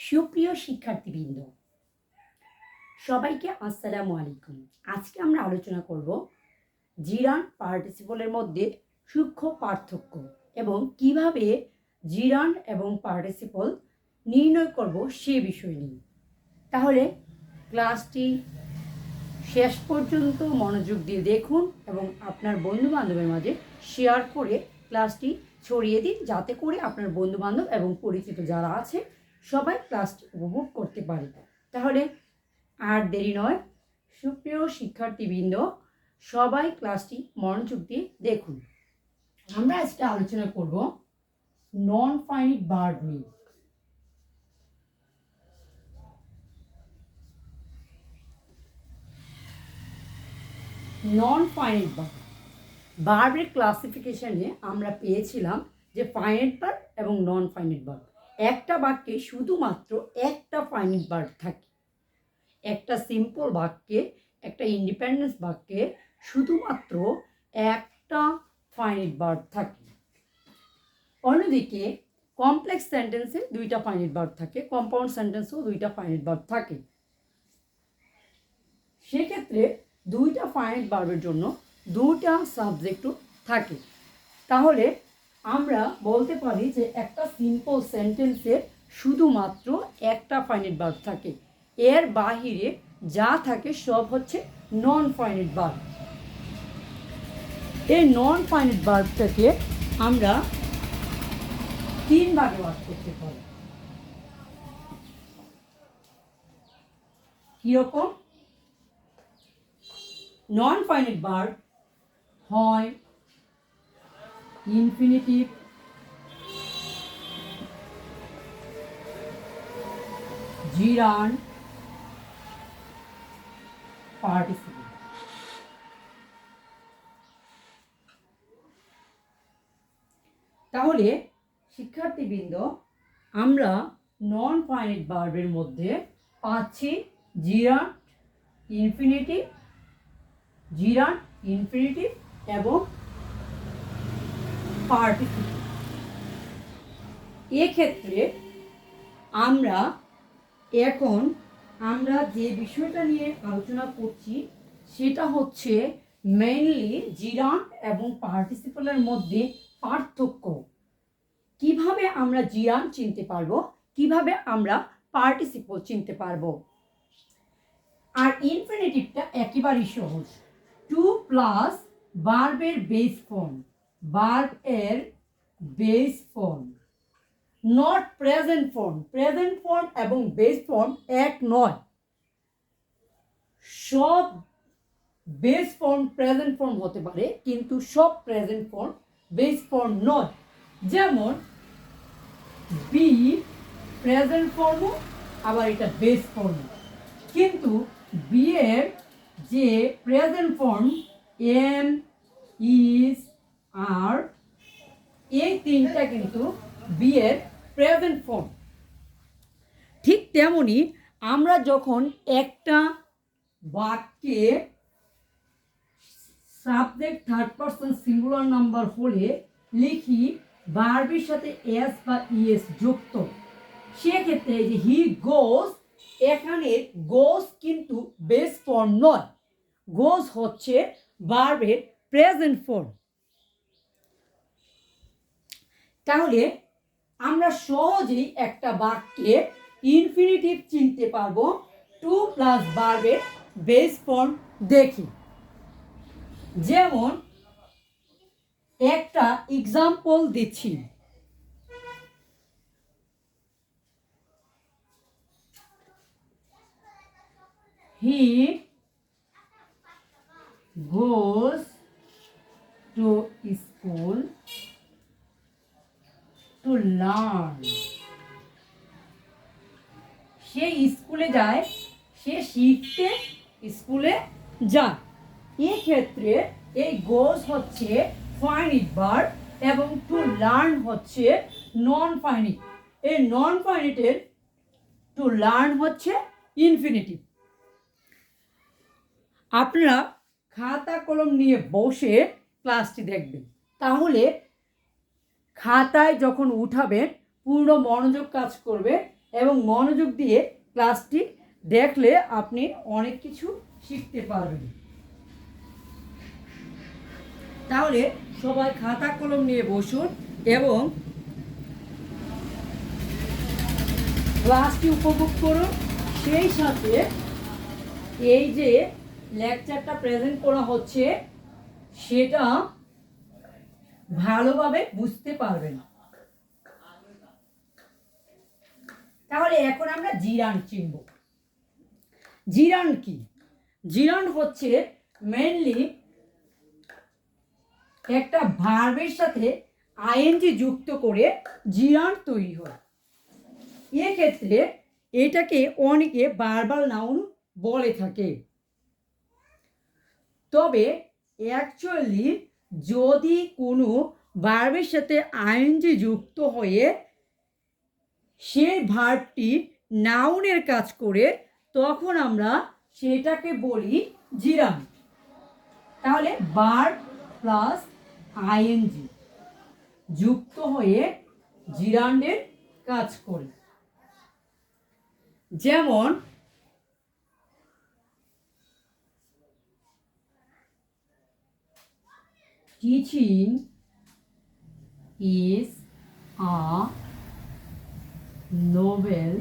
সুপ্রিয় শিক্ষার্থীবৃন্দ, সবাইকে আসসালামু আলাইকুম। আজকে আমরা আলোচনা করব জিরান্ড পার্টিসিপলের মধ্যে সূক্ষ্ম পার্থক্য এবং কিভাবে জিরান্ড এবং পার্টিসিপল নির্ণয় করব সে বিষয় নিয়ে। তাহলে ক্লাসটি শেষ পর্যন্ত মনোযোগ দিয়ে দেখুন এবং আপনার বন্ধুবান্ধবের মাঝে শেয়ার করে ক্লাসটি ছড়িয়ে দিন, যাতে করে আপনার বন্ধুবান্ধব এবং পরিচিত যারা আছে সবাই ক্লাসটি উপভোগ করতে পারে। তাহলে আর দেরি নয়, সুপ্রিয় শিক্ষার্থীবৃন্দ, সবাই ক্লাসটি মনোযোগ দিয়ে দেখুন। আমরা আজকে আলোচনা করব নন ফাইনিট ভার্ব নিয়ে। নন ফাইনিট ভার্ব, ভার্বের ক্লাসিফিকেশনে আমরা পেয়েছিলাম যে ফাইনিট ভার্ব এবং নন ফাইনিট ভার্ব। একটা বাক্যে শুধুমাত্র একটা ফাইনিট ভার্ব থাকে। একটা সিম্পল বাক্যে, একটা ইন্ডিপেন্ডেন্স বাক্যে শুধুমাত্র একটা ফাইনিট ভার্ব থাকে। অন্যদিকে কমপ্লেক্স সেন্টেন্সে দুইটা ফাইনিট ভার্ব থাকে, কম্পাউন্ড সেন্টেন্সেও দুইটা ফাইনিট ভার্ব থাকে। সেক্ষেত্রে দুইটা ফাইনিট ভার্বের জন্য দুটা সাবজেক্টও থাকে। তাহলে আমরা বলতে পারি যে একটা সিম্পল সেন্টেন্সে শুধুমাত্র একটা ফাইনিট ভার্ব থাকে, এর বাহিরে যা থাকে সব হচ্ছে নন ফাইনিট ভার্ব। এই নন ফাইনিট ভার্বটাকে আমরা তিন ভাগে ভাগ করতে পারি। কিরকম? নন ফাইনিট ভার্ব হয় ইনফিনিটিভ, জিরান্ড, পার্টিসিপল। তাহলে শিক্ষার্থীবৃন্দ, আমরা নন ফাইনিট ভার্বের মধ্যে পাচ্ছি জিরান্ড, ইনফিনিটিভ, জিরান্ড, ইনফিনিটিভ এবং পার্টিসিপল। এক্ষেত্রে আমরা যে বিষয়টা নিয়ে আলোচনা করছি সেটা হচ্ছে মেইনলি জিরান্ড এবং পার্টিসিপলের মধ্যে পার্থক্য। কিভাবে আমরা জিরান্ড চিনতে পারবো, কিভাবে আমরা পার্টিসিপল চিনতে পারবো। আর ইনফিনিটিভটা একেবারেই সহজ। টু প্লাস ভার্বের বেস ফর্ম, ভার্ব এর base form, not present form. Present form এবং বেস ফর্ম এক নয়। সব বেস ফর্ম প্রেজেন্ট ফর্ম হতে পারে, কিন্তু সব প্রেজেন্ট ফর্ম বেস ফর্ম নয়। যেমন বি প্রেজেন্ট ফর্ম, আবার এটা বেস ফর্ম। কিন্তু বি এর যে প্রেজেন্ট ফর্ম এম, ইজ, আর, এই তিনটা কিন্তু বি এর প্রেজেন্ট ফর্ম। ঠিক তেমনি আমরা যখন একটা বাক্যে subject third person singular number হলে লিখি ভার্বের সাথে এস বা ইএস যুক্ত, সেক্ষেত্রে যে হি গোস, এখানে গোস কিন্তু বেস ফর্ম নয়, গোস হচ্ছে ভার্বের প্রেজেন্ট ফর্ম। তাহলে আমরা সহজেই একটা বাক্যে ইনফিনিটিভ চিনতে পারবো টু প্লাস ভার্বের বেস ফর্ম দেখি। যেমন একটা এক্সাম্পল দিচ্ছি। He goes to school to learn. সে স্কুলে যায়, সে শিখতে স্কুলে যায়। এক্ষেত্রে এই গোস হচ্ছে ফাইনিট ভার্ব এবং টু লার্ন হচ্ছে নন ফাইনিট। এই নন ফাইনিটের টু লার্ন হচ্ছে ইনফিনিটিভ। আপনারা খাতা কলম নিয়ে বসে ক্লাসটি দেখবেন, তাহলে খাতায় যখন উঠাবেন পূর্ণ মনোযোগ কাজ করবে এবং মনোযোগ দিয়ে ক্লাসটি দেখলে আপনি অনেক কিছু শিখতে পারবেন। তাহলে সবাই খাতা কলম নিয়ে বসুন এবং ক্লাসটি উপভোগ করুন। সেই সাথে এই যে লেকচারটা প্রেজেন্ট করা হচ্ছে সেটা ভালোভাবে বুঝতে পারবেন। তাহলে এখন আমরা জিরান্ড চিনব। জিরান্ড কি? জিরান্ড হচ্ছে মেইনলি একটা ভার্বের সাথে আইএনজি যুক্ত করে জিরান্ড তৈরি হয়। এক্ষেত্রে এটাকে অনেকে ভার্বাল নাউন বলে থাকে। তবে অ্যাকচুয়ালি যদি কোনো ভার্বের সাথে আইএনজি যুক্ত হয়ে সেই ভার্বটি নাউনের কাজ করে তখন আমরা সেটাকে বলি জিরান্ড। তাহলে ভার্ব প্লাস আইএনজি যুক্ত হয়ে জিরান্ডের কাজ করে। যেমন teaching is a noble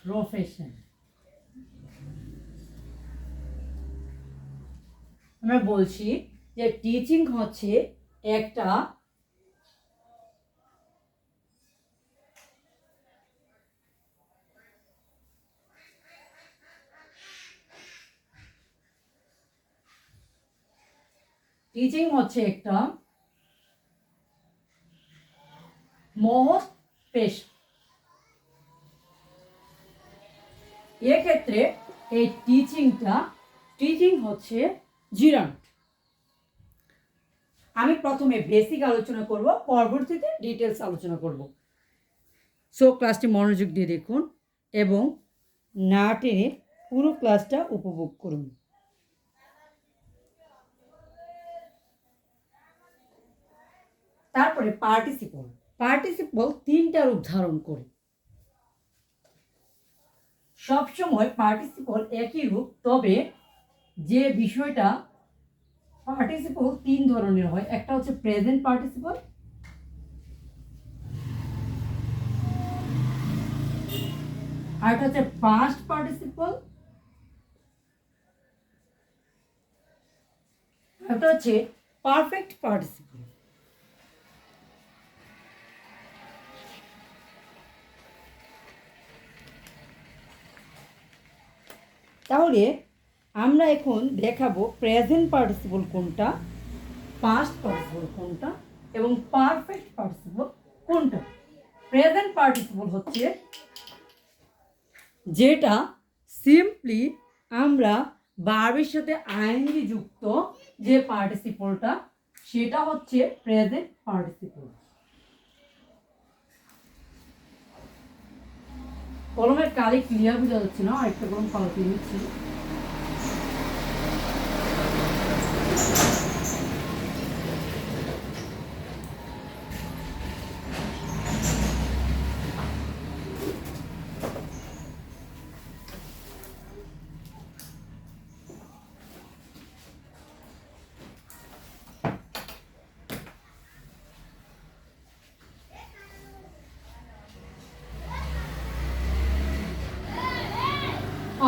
profession. আমরা বলছি যে টিচিং হচ্ছে একটা মহৎ পেশা। এক্ষেত্রে এই টিচিং হচ্ছে জিরান্ড। আমি প্রথমে বেসিক আলোচনা করব, পরবর্তীতে ডিটেলস আলোচনা করব। সো ক্লাসটি মনোযোগ দিয়ে দেখুন এবং না টেনে পুরো ক্লাসটা উপভোগ করুন। তারপরে পার্টিসিপল তিনটা রূপ ধারণ করে। সবসময় পার্টিসিপল একই রূপ, তবে যে বিষয়টা পার্টিসিপল তিন ধরনের হয়। একটা হচ্ছে প্রেজেন্ট পার্টিসিপল, আরেকটা হচ্ছে পাস্ট পার্টিসিপল, একটা হচ্ছে পারফেক্ট পার্টিসিপল। তাহলে আমরা এখন দেখাবো প্রেজেন্ট পার্টিসিপল কোনটা, পাস্ট পার্টিসিপল কোনটা এবং পারফেক্ট পার্টিসিপল কোনটা। প্রেজেন্ট পার্টিসিপল হচ্ছে যেটা সিম্পলি আমরা ভার্বের সাথে আইএনজি যুক্ত যে পার্টিসিপলটা, সেটা হচ্ছে প্রেজেন্ট পার্টিসিপল। কলমের কালি ক্লিয়ার বোঝা যাচ্ছে না, আরেকটা কলম পাল্টে নিচ্ছি।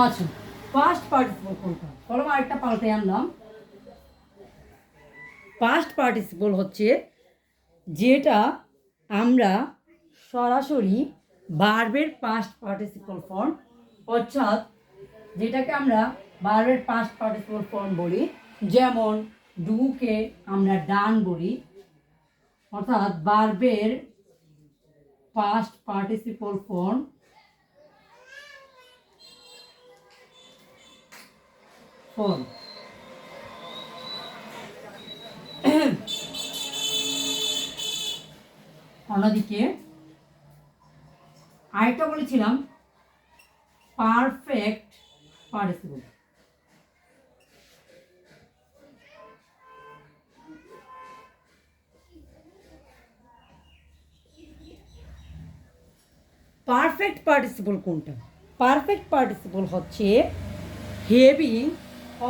আচ্ছা, পাস্ট পার্টিসিপল কোনটা? কলম আরেকটা পাল্টে আনলাম। পাস্ট পার্টিসিপল হচ্ছে যেটা আমরা সরাসরি ভার্বের পাস্ট পার্টিসিপল ফর্ম, অর্থাৎ যেটাকে আমরা ভার্বের পাস্ট পার্টিসিপল ফর্ম বলি। যেমন ডুকে আমরা ডান বলি, অর্থাৎ ভার্বের পাস্ট পার্টিসিপল ফর্ম অন্যদিকে আরেকটা বলেছিলাম পারফেক্ট পার্টিসিপল। পারফেক্ট পার্টিসিপল কোনটা? পারফেক্ট পার্টিসিপল হচ্ছে হেভিং,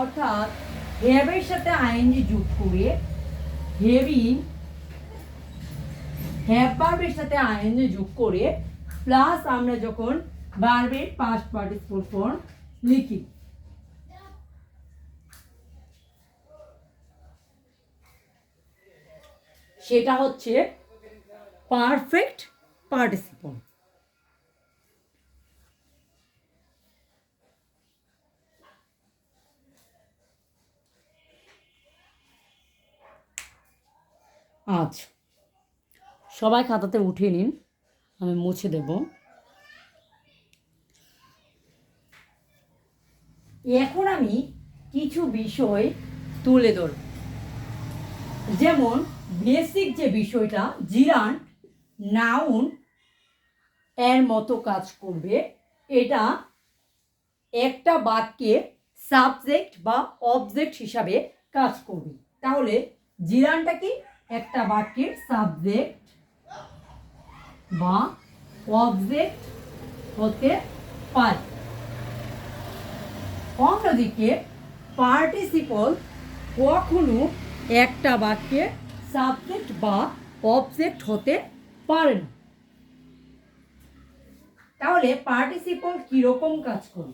অর্থাৎ হ্যাভের সাথে আইএনজি যোগ করে, হেভিং হ্যাভ ভার্বের সাথে আইএনজি যোগ করে প্লাস আমরা যখন ভার্বের পাস্ট পার্টিসিপল ফর্ম লিখি, সেটা হচ্ছে পারফেক্ট পার্টিসিপল। আচ্ছা, সবাই খাতাতে উঠিয়ে নিন, আমি মুছে দেব। এখন আমি কিছু বিষয় তুলে ধরব, যেমন বেসিক যে বিষয়টা, জিরান্ট নাউন এর মতো কাজ করবে। এটা একটা বাক্যে সাবজেক্ট বা অবজেক্ট হিসাবে কাজ করবে। তাহলে জিরানটা কি? একটা বাক্যের সাবজেক্ট বা অবজেক্ট হতে পারে। অন্যদিকে পার্টিসিপল কখনো একটা বাক্যের সাবজেক্ট বা অবজেক্ট হতে পারে না। তাহলে পার্টিসিপল কিরকম কাজ করে?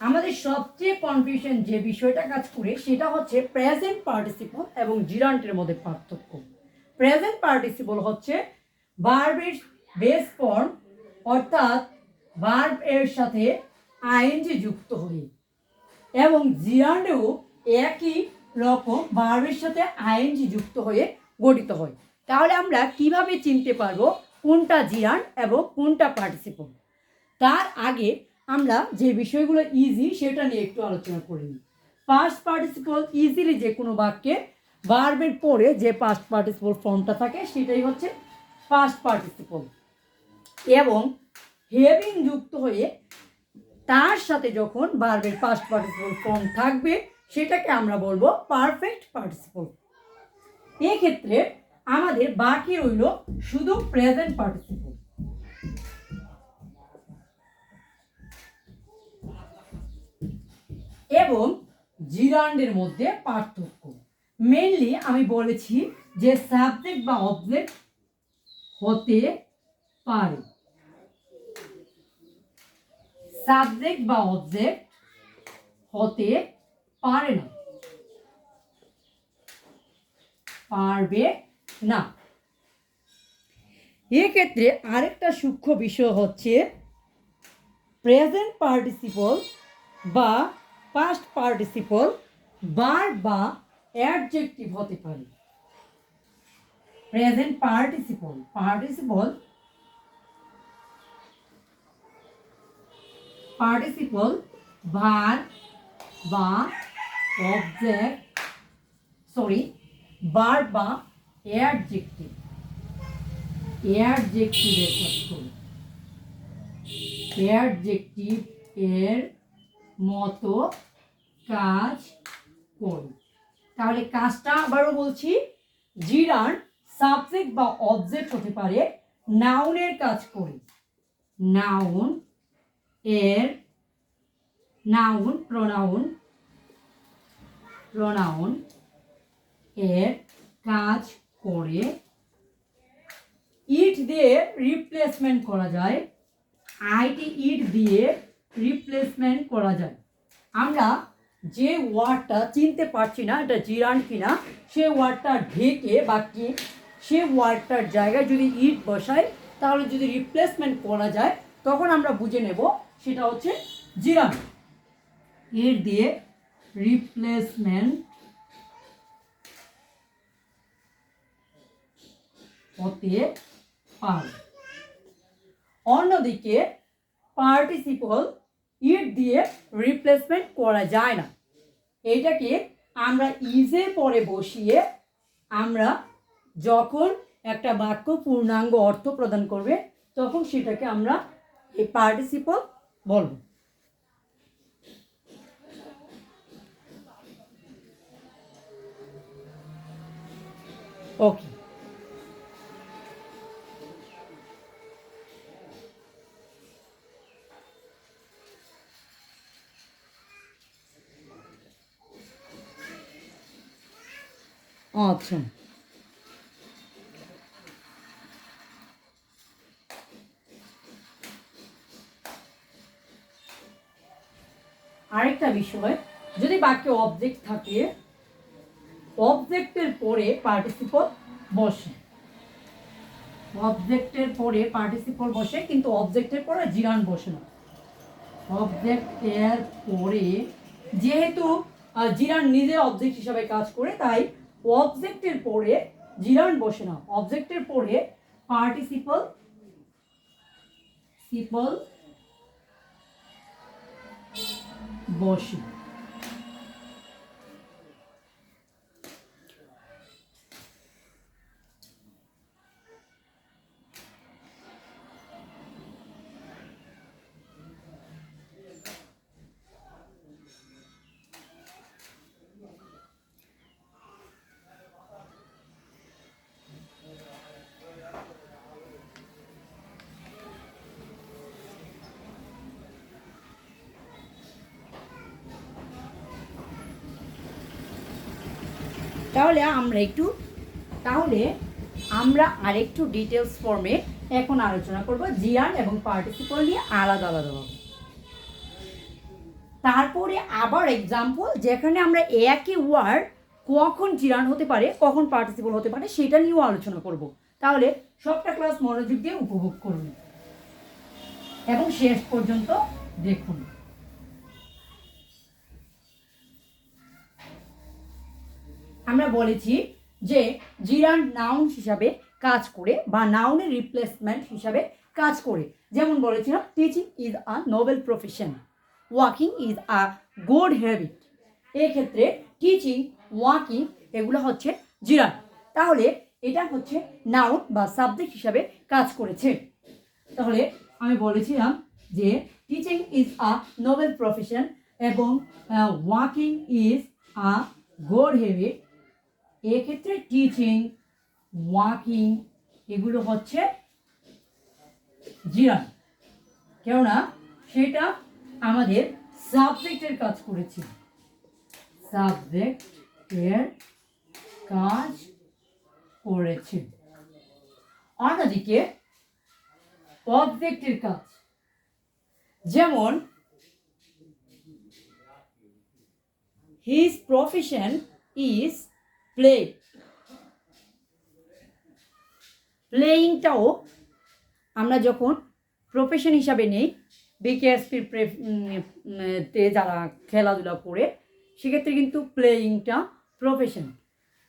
আমাদের সবচেয়ে কনফিউশন যে বিষয়টা কাজ করে সেটা হচ্ছে প্রেজেন্ট পার্টিসিপল এবং জিরান্টের মধ্যে পার্থক্য। প্রেজেন্ট পার্টিসিপল হচ্ছে ভার্বের বেস ফর্ম, অর্থাৎ ভার্ব এর সাথে আইএনজি যুক্ত হয়ে, এবং জিরান্টেও একই রকম ভার্বের সাথে আইএনজি যুক্ত হয়ে গঠিত হয়। তাহলে আমরা কিভাবে চিনতে পারবো কোনটা জিরান্ট এবং কোনটা পার্টিসিপল? তার আগে আমরা যে বিষয়গুলো ইজি সেটা নিয়ে একটু আলোচনা করে নিই। পাস্ট পার্টিসিপল ইজিলি যে কোনো বাক্যে ভার্বের পরে যে পাস্ট পার্টিসিপল ফর্মটা থাকে সেটাই হচ্ছে পাস্ট পার্টিসিপল, এবং হেভিং যুক্ত হয়ে তার সাথে যখন ভার্বের পাস্ট পার্টিসিপল ফর্ম থাকবে সেটাকে আমরা বলবো পারফেক্ট পার্টিসিপল। এক্ষেত্রে আমাদের বাকি রইল শুধু প্রেজেন্ট পার্টিসিপল এবং জিরান্ডের মধ্যে পার্থক্য। মেইনলি আমি বলেছি যে সাবজেক্ট বা অবজেক্ট হতে পারে, সাবজেক্ট বা অবজেক্ট হতে পারে না, পারবে না। এক্ষেত্রে আরেকটা সূক্ষ্ম বিষয় হচ্ছে প্রেজেন্ট পার্টিসিপল বা পাস্ট পার্টিসিপল ভার্ব বা অ্যাডজেক্টিভ হতে পারে। প্রেজেন্ট পার্টিসিপল ভার্ব বা অবজেক্ট, ভার্ব বা অ্যাডজেক্টিভের কাজ করে, অ্যাডজেক্টিভ এর মতো কাজ করে। তাহলে কাজটা আবারও বলছি, জিরান সাবজেক্ট বা অবজেক্ট হতে পারে, নাউনের কাজ করে, প্রোনাউন এর কাজ করে। ইট দিয়ে রিপ্লেসমেন্ট করা যায়, আইটি ইট দিয়ে রিপ্লেসমেন্ট করা যায়। আমরা যে ওয়ার্ডটা চিনতে পারছি না এটা জিরান্ট কিনা, সে ওয়ার্ডটা ঢেকে বাকি সে ওয়ার্ডটার জায়গায় যদি ইট বসাই তাহলে যদি রিপ্লেসমেন্ট করা যায় তখন আমরা বুঝে নেব সেটা হচ্ছে জিরান্ট। ইট দিয়ে রিপ্লেসমেন্ট হতে পারে। অন্যদিকে পার্টিসিপল ইট দিয়ে রিপ্লেসমেন্ট করা যায় না। এইটাকে আমরা ইজের পরে বসিয়ে আমরা যখন একটা বাক্য পূর্ণাঙ্গ অর্থ প্রদান করবে তখন সেটাকে আমরা এই পার্টিসিপল বলব। ওকে, আচ্ছা, আরেকটা বিষয়, যদি বাক্যে অবজেক্ট থাকে, অবজেক্টের পরে পার্টিসিপল বসে, অবজেক্টের পরে পার্টিসিপল বসে, কিন্তু অবজেক্টের পরে জিরান বসে না। অবজেক্টের পরে, যেহেতু জিরান নিজে অবজেক্ট হিসাবে কাজ করে, তাই অবজেক্টের পরে জিরান বসে না, অবজেক্টের পরে পার্টিসিপল বসে। তাহলে আমরা আরেকটু ডিটেলস ফর্মে এখন আলোচনা করব জিরান এবং পার্টিসিপল নিয়ে আলাদা আলাদাভাবে। তারপরে আবার এক্সাম্পল, যেখানে আমরা একই ওয়ার্ড কখন জিরান হতে পারে, কখন পার্টিসিপল হতে পারে, সেটা নিয়েও আলোচনা করব। তাহলে সবটা ক্লাস মনোযোগ দিয়ে উপভোগ করুন এবং শেষ পর্যন্ত দেখুন। আমরা বলেছি যে জিরান নাউন হিসাবে কাজ করে বা নাউনের রিপ্লেসমেন্ট হিসাবে কাজ করে। যেমন বলেছিলাম, teaching is a noble profession, walking is a good habit. এক্ষেত্রে টিচিং, ওয়াকিং এগুলো হচ্ছে জিরান। তাহলে এটা হচ্ছে নাউন বা সাবজেক্ট হিসাবে কাজ করেছে। তাহলে আমি বলেছিলাম যে teaching is a noble profession এবং walking is a good habit. এক্ষেত্রে টিচিং, ওয়াকিং এগুলো হচ্ছে জিরান, কেননা সেটা আমাদের সাবজেক্টের কাজ করেছে, সাবজেক্টের কাজ করেছে। অন্যদিকে অবজেক্টের কাজ, যেমন হিজ প্রফেশন ইজ প্লে। প্লেয়িংটাও আমরা যখন প্রফেশন হিসাবে নেই, বিকেএসপির তে যারা খেলাধুলা করে, সেক্ষেত্রে কিন্তু প্লেয়িংটা প্রফেশন।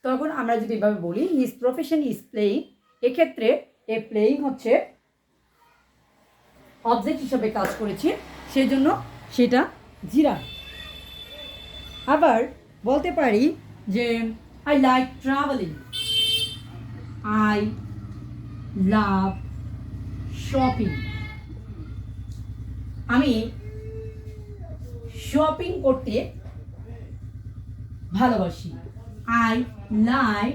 তখন আমরা যদি এভাবে বলি হিজ প্রফেশন ইজ প্লেয়িং, এক্ষেত্রে এ প্লেয়িং হচ্ছে অবজেক্ট হিসাবে কাজ করেছে, সেজন্য সেটা জিরান। আবার বলতে পারি যে I like travelling, I love shopping. আমি শপিং করতে ভালোবাসি, আই লাইক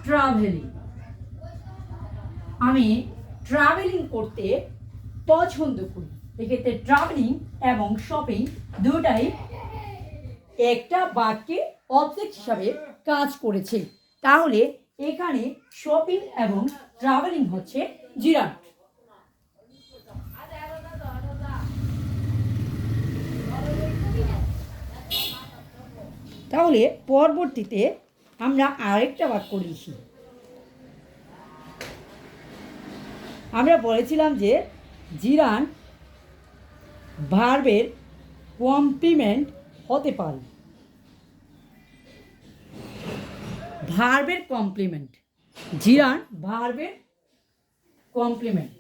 ট্রাভেলিং। আমি ট্রাভেলিং করতে পছন্দ করি। এক্ষেত্রে ট্রাভেলিং এবং শপিং দুটাই একটা বাক্যে অবজেক্ট হিসাবে কাজ করেছে। তাহলে এখানে শপিং এবং ট্রাভেলিং হচ্ছে জিরান। তাহলে পরবর্তীতে আমরা আরেকটা বাক্য লিখি। আমরা বলেছিলাম যে জিরান ভার্বের কমপ্লিমেন্ট হতে পারে। ভার্বের কমপ্লিমেন্ট, জিরান ভার্বের কমপ্লিমেন্ট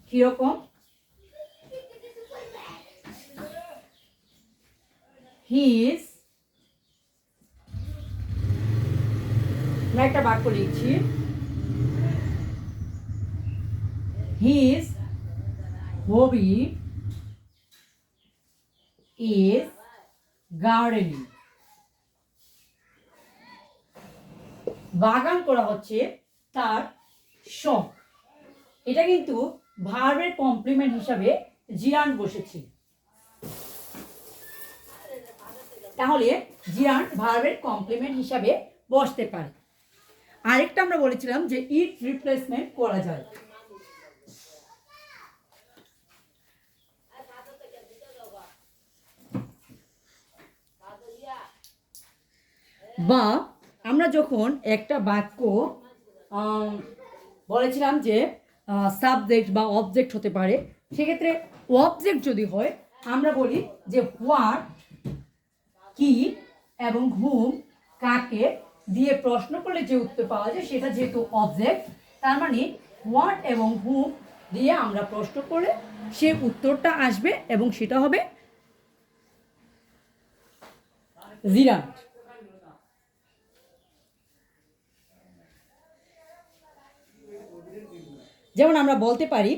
কিরকম? হিজ, একটা বাক্য লিখছি, হিজ হবি ইজ গার্ডেনিং। বাগান করা হচ্ছে তার শখ। এটা কিন্তু ভার্বের কমপ্লিমেন্ট হিসাবে জিরান বসেছে। তাহলে জিরান ভার্বের কমপ্লিমেন্ট হিসাবে বসতে পারে। আরেকটা আমরা বলেছিলাম যে ইট রিপ্লেসমেন্ট করা যায়। বা আমরা যখন একটা বাক্য বলেছিলাম যে সাবজেক্ট বা অবজেক্ট হতে পারে, সেক্ষেত্রে অবজেক্ট যদি হয় আমরা বলি যে হোয়াট কি এবং হুম কাকে দিয়ে প্রশ্ন করলে যে উত্তর পাওয়া যায় সেটা যেহেতু অবজেক্ট, তার মানে হোয়াট এবং হুম দিয়ে আমরা প্রশ্ন করলে সে উত্তরটা আসবে এবং সেটা হবে জিরান্ট। যেমন আমরা বলতে পারি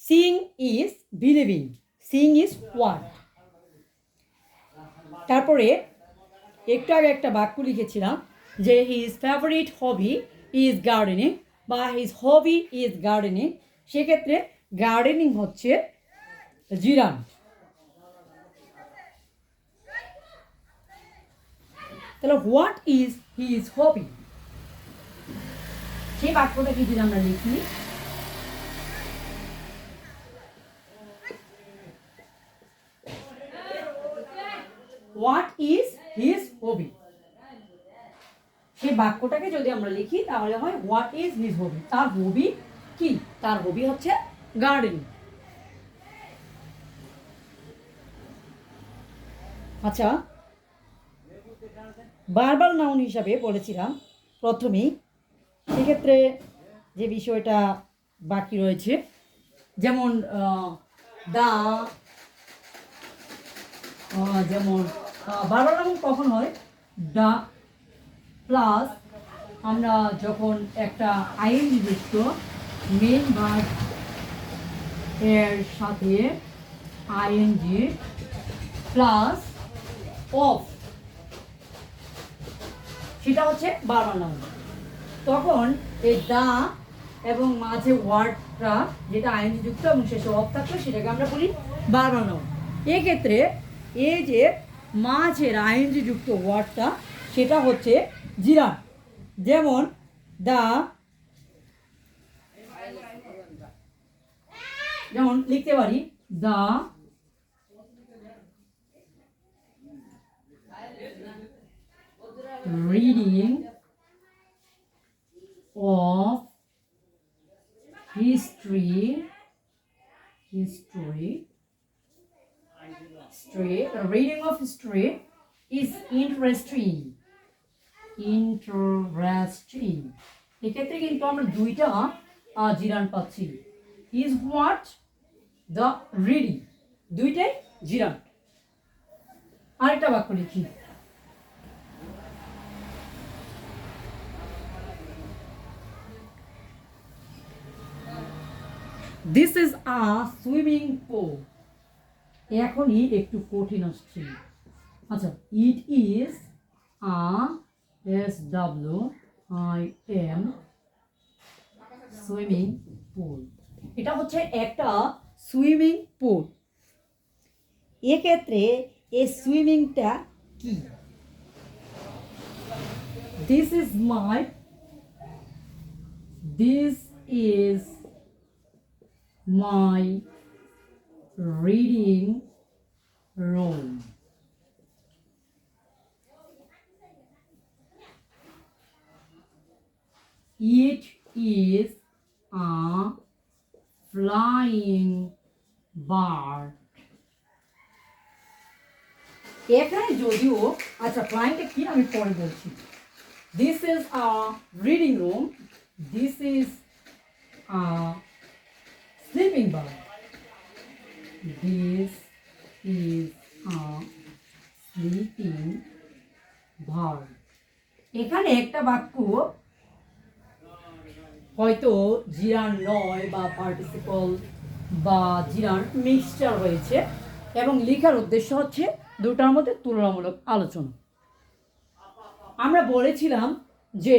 Singh is believing, Singh is what. তারপরে একটু আগে একটা বাক্য লিখেছিলাম যে his favourite hobby is gardening বা হিজ হবি ইজ গার্ডেনিং, সেক্ষেত্রে গার্ডেনিং হচ্ছে জিরান্ট। তাহলে হোয়াট ইজ হিজ হবি, সেই বাক্যটাকে যদি আমরা লিখি হোয়াট ইজ হিজ হবি, সেই বাক্যটাকে যদি আমরা লিখি তাহলে হয় হোয়াট ইজ হিজ হবি। তার হবি কি? তার হবি হচ্ছে গার্ডেনিং। আচ্ছা, ভার্বাল নাউন হিসাবে বলেছিলাম প্রথমেই, সেক্ষেত্রে যে বিষয়টা বাকি রয়েছে যেমন দা, যেমন ভার্বাল নাউন কখন হয়? দা প্লাস আমরা যখন একটা আইএনজি যুক্ত মেইন ভার্ব এর সাথে আইএনজি প্লাস অফ, সেটা হচ্ছে ভার্বাল নাউন। তখন এই দা এবং মাঝে ওয়ার্ডটা যেটা আইএনজি যুক্ত এবং শেষে অফ থাকবে সেটাকে আমরা বলি ভার্বাল নাউন। এক্ষেত্রে এই যে মাঝের আইএনজি যুক্ত ওয়ার্ডটা সেটা হচ্ছে জিরান। যেমন দা, যেমন লিখতে পারি দা reading of history, the reading of history is interesting. এক্ষেত্রে কিন্তু আমরা দুইটা জিরান পাচ্ছি, ইজ হোয়াট, দ্য রিডিং, দুইটাই জিরান। আরেকটা বাক্য লিখি, this is a swimming pool. এখনই একটু কঠিন আসছে। আচ্ছা, ইট is a SWIM swimming pool, এটা হচ্ছে একটা সুইমিং পুল। এক্ষেত্রে এই সুইমিংটা কি? This is my reading room. It is a flying bird. এখানে যদিও আচ্ছা ফ্লাইংটা কি আমি পরে বলছি। This is a reading room, this is a sleeping bird, this is a sleeping bird. এখানে একটা বাক্য হয়তো জিরান নয় বা পার্টিসিপল বা জিরান মিক্সচার হয়েছে এবং লেখার উদ্দেশ্য হচ্ছে দুটার মধ্যে তুলনামূলক আলোচনা। আমরা বলেছিলাম যে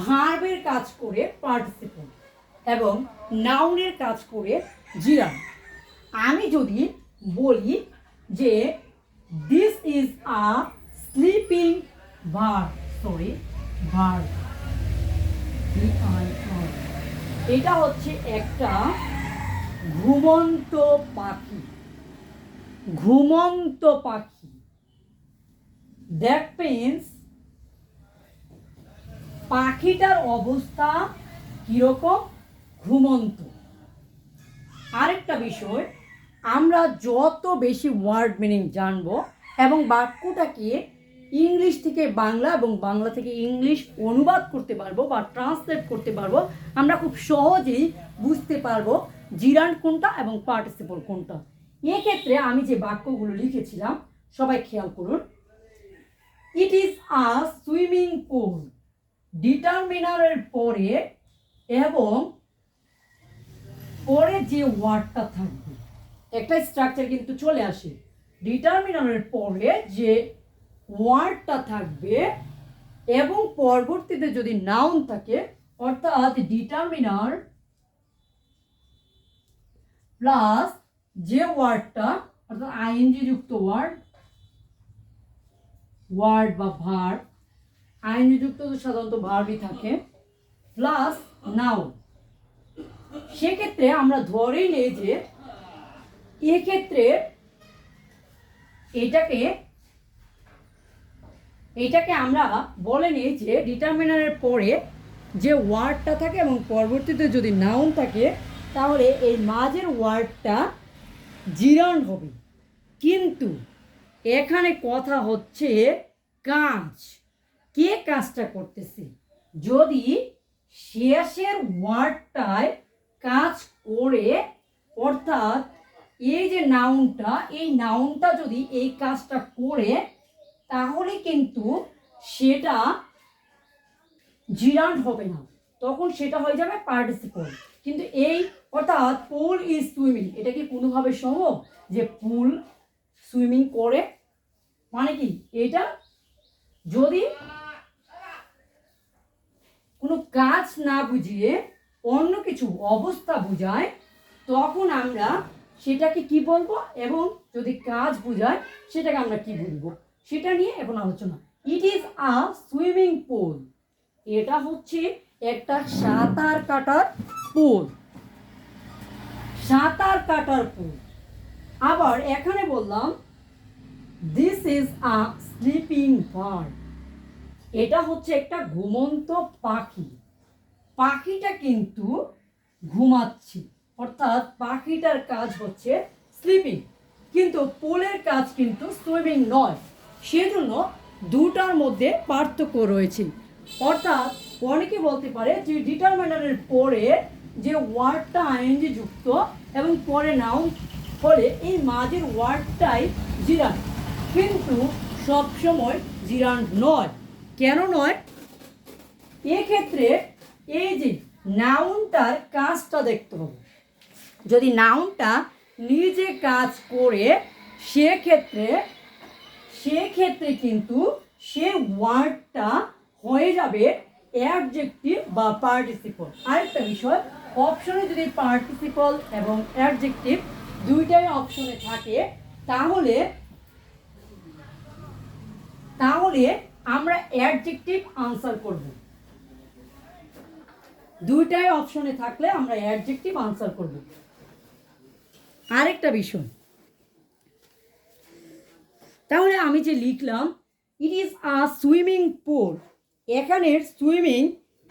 ভার্বের কাজ করে পার্টিসিপল এবং নাউনের কাজ করে জিরান। আমি যদি বলি যে this is a sleeping bird, sorry bird, এটা হচ্ছে একটা ঘুমন্ত পাখি, ঘুমন্ত পাখি। দ্যাট মিন্স পাখিটার অবস্থা কিরকম, ঘুমন্ত। আরেকটা বিষয়, আমরা যত বেশি ওয়ার্ড মিনিং জানবো এবং বাক্যটাকে ইংলিশ থেকে বাংলা এবং বাংলা থেকে ইংলিশ অনুবাদ করতে পারবো বা ট্রান্সলেট করতে পারবো, আমরা খুব সহজেই বুঝতে পারবো জিরান্ড কোনটা এবং পার্টিসিপল কোনটা। এক্ষেত্রে আমি যে বাক্যগুলো লিখেছিলাম সবাই খেয়াল করুন। ইট ইজ আ সুইমিং পুল, ডিটারমিনারের পরে এবং পরে যে ওয়ার্ডটা থাকবে, একটা স্ট্রাকচার কিন্তু চলে আসে। ডিটারমিনারের পরে যে ওয়ার্ডটা থাকবে এবং পরবর্তীতে যদি নাউন থাকে, অর্থাৎ ডিটারমিনার প্লাস যে ওয়ার্ডটা, অর্থাৎ আইএনজি যুক্ত ওয়ার্ড, ওয়ার্ড বা ভার্ব, আইএনজি যুক্ত তো সাধারণত ভার্বই থাকে, প্লাস নাউন। সেক্ষেত্রে আমরা ধরেই নেই যে এক্ষেত্রে এটাকে আমরা বলে নিই যে ডিটারমিনারের পরে যে ওয়ার্ডটা থাকে এবং পরবর্তীতে যদি নাউন থাকে, তাহলে এই মাঝের ওয়ার্ডটা জিরান্ড হবে। কিন্তু এখানে কথা হচ্ছে কাজ, কে কাজটা করতেছে। যদি শেষের ওয়ার্ডটায় কাজ করে, অর্থাৎ এই যে নাউনটা, এই নাউনটা যদি এই কাজটা করে, তাহলে কিন্তু সেটা জিরান্ড হবে না, তখন সেটা হয়ে যাবে পার্টিসিপল। কিন্তু এই অর্থাৎ পুল ইজ সুইমিং, এটা কি কোনোভাবে সম্ভব যে পুল সুইমিং করে? মানে কি, এটা যদি কোনো কাজ না বুঝিয়ে অন্য কিছু অবস্থা বুঝায়, তখন আমরা সেটাকে কি বলবো, এবং যদি কাজ বুঝায় সেটাকে আমরা কি বলবো, সেটা নিয়ে এখন আলোচনা। ইট ইজ আ সুইমিং পুল, এটা হচ্ছে একটা সাঁতার কাটার পুল, সাঁতার কাটার পুল। আবার এখানে বললাম this is a sleeping bird, এটা হচ্ছে একটা ঘুমন্ত পাখি। পাখিটা কিন্তু ঘুমাচ্ছে, অর্থাৎ পাখিটার কাজ হচ্ছে স্লিপিং, কিন্তু পুলের কাজ কিন্তু সুইমিং নয়। সেজন্য দুটার মধ্যে পার্থক্য রয়েছে। অর্থাৎ অনেকে বলতে পারে যে ডিটারমিনারের পরে যে ওয়ার্ডটা আইএনজি যুক্ত এবং পরে নাউন হলে এই মাঝের ওয়ার্ডটাই জিরান্ড, কিন্তু সবসময় জিরান্ড নয়। কেন নয়? এক্ষেত্রে এই যে নাউনটার কাজটা দেখতে হবে। যদি নাউনটা নিজে কাজ করে, সেক্ষেত্রে কিন্তু সে ওয়ার্ডটা হয়ে যাবে অ্যাডজেক্টিভ বা পার্টিসিপল। আরেকটা বিষয়, অপশনে যদি পার্টিসিপল এবং অ্যাডজেক্টিভ দুইটাই অপশনে থাকে, তাহলে আমরা অ্যাডজেক্টিভ আনসার করব। দুইটাই অপশনে থাকলে আমরা অ্যাডজেক্টিভ আনসার করব। আরেকটা বিষয়, তাহলে আমি যে লিখলাম ইট ইজ আ সুইমিং পুল, এখানের সুইমিং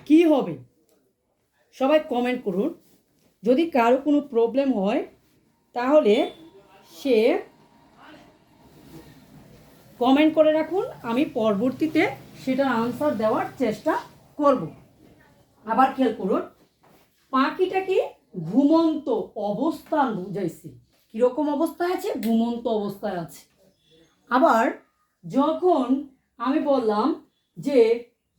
কি হবে? সবাই কমেন্ট করুন। যদি কারো কোনো প্রবলেম হয় তাহলে সে কমেন্ট করে রাখুন, আমি পরবর্তীতে সেটার আনসার দেওয়ার চেষ্টা করব। আবার খেয়াল করুন, পাখিটাকে ঘুমন্ত অবস্থান বুঝাইছি। কীরকম অবস্থায় আছে? ঘুমন্ত অবস্থায় আছে। আবার যখন আমি বললাম যে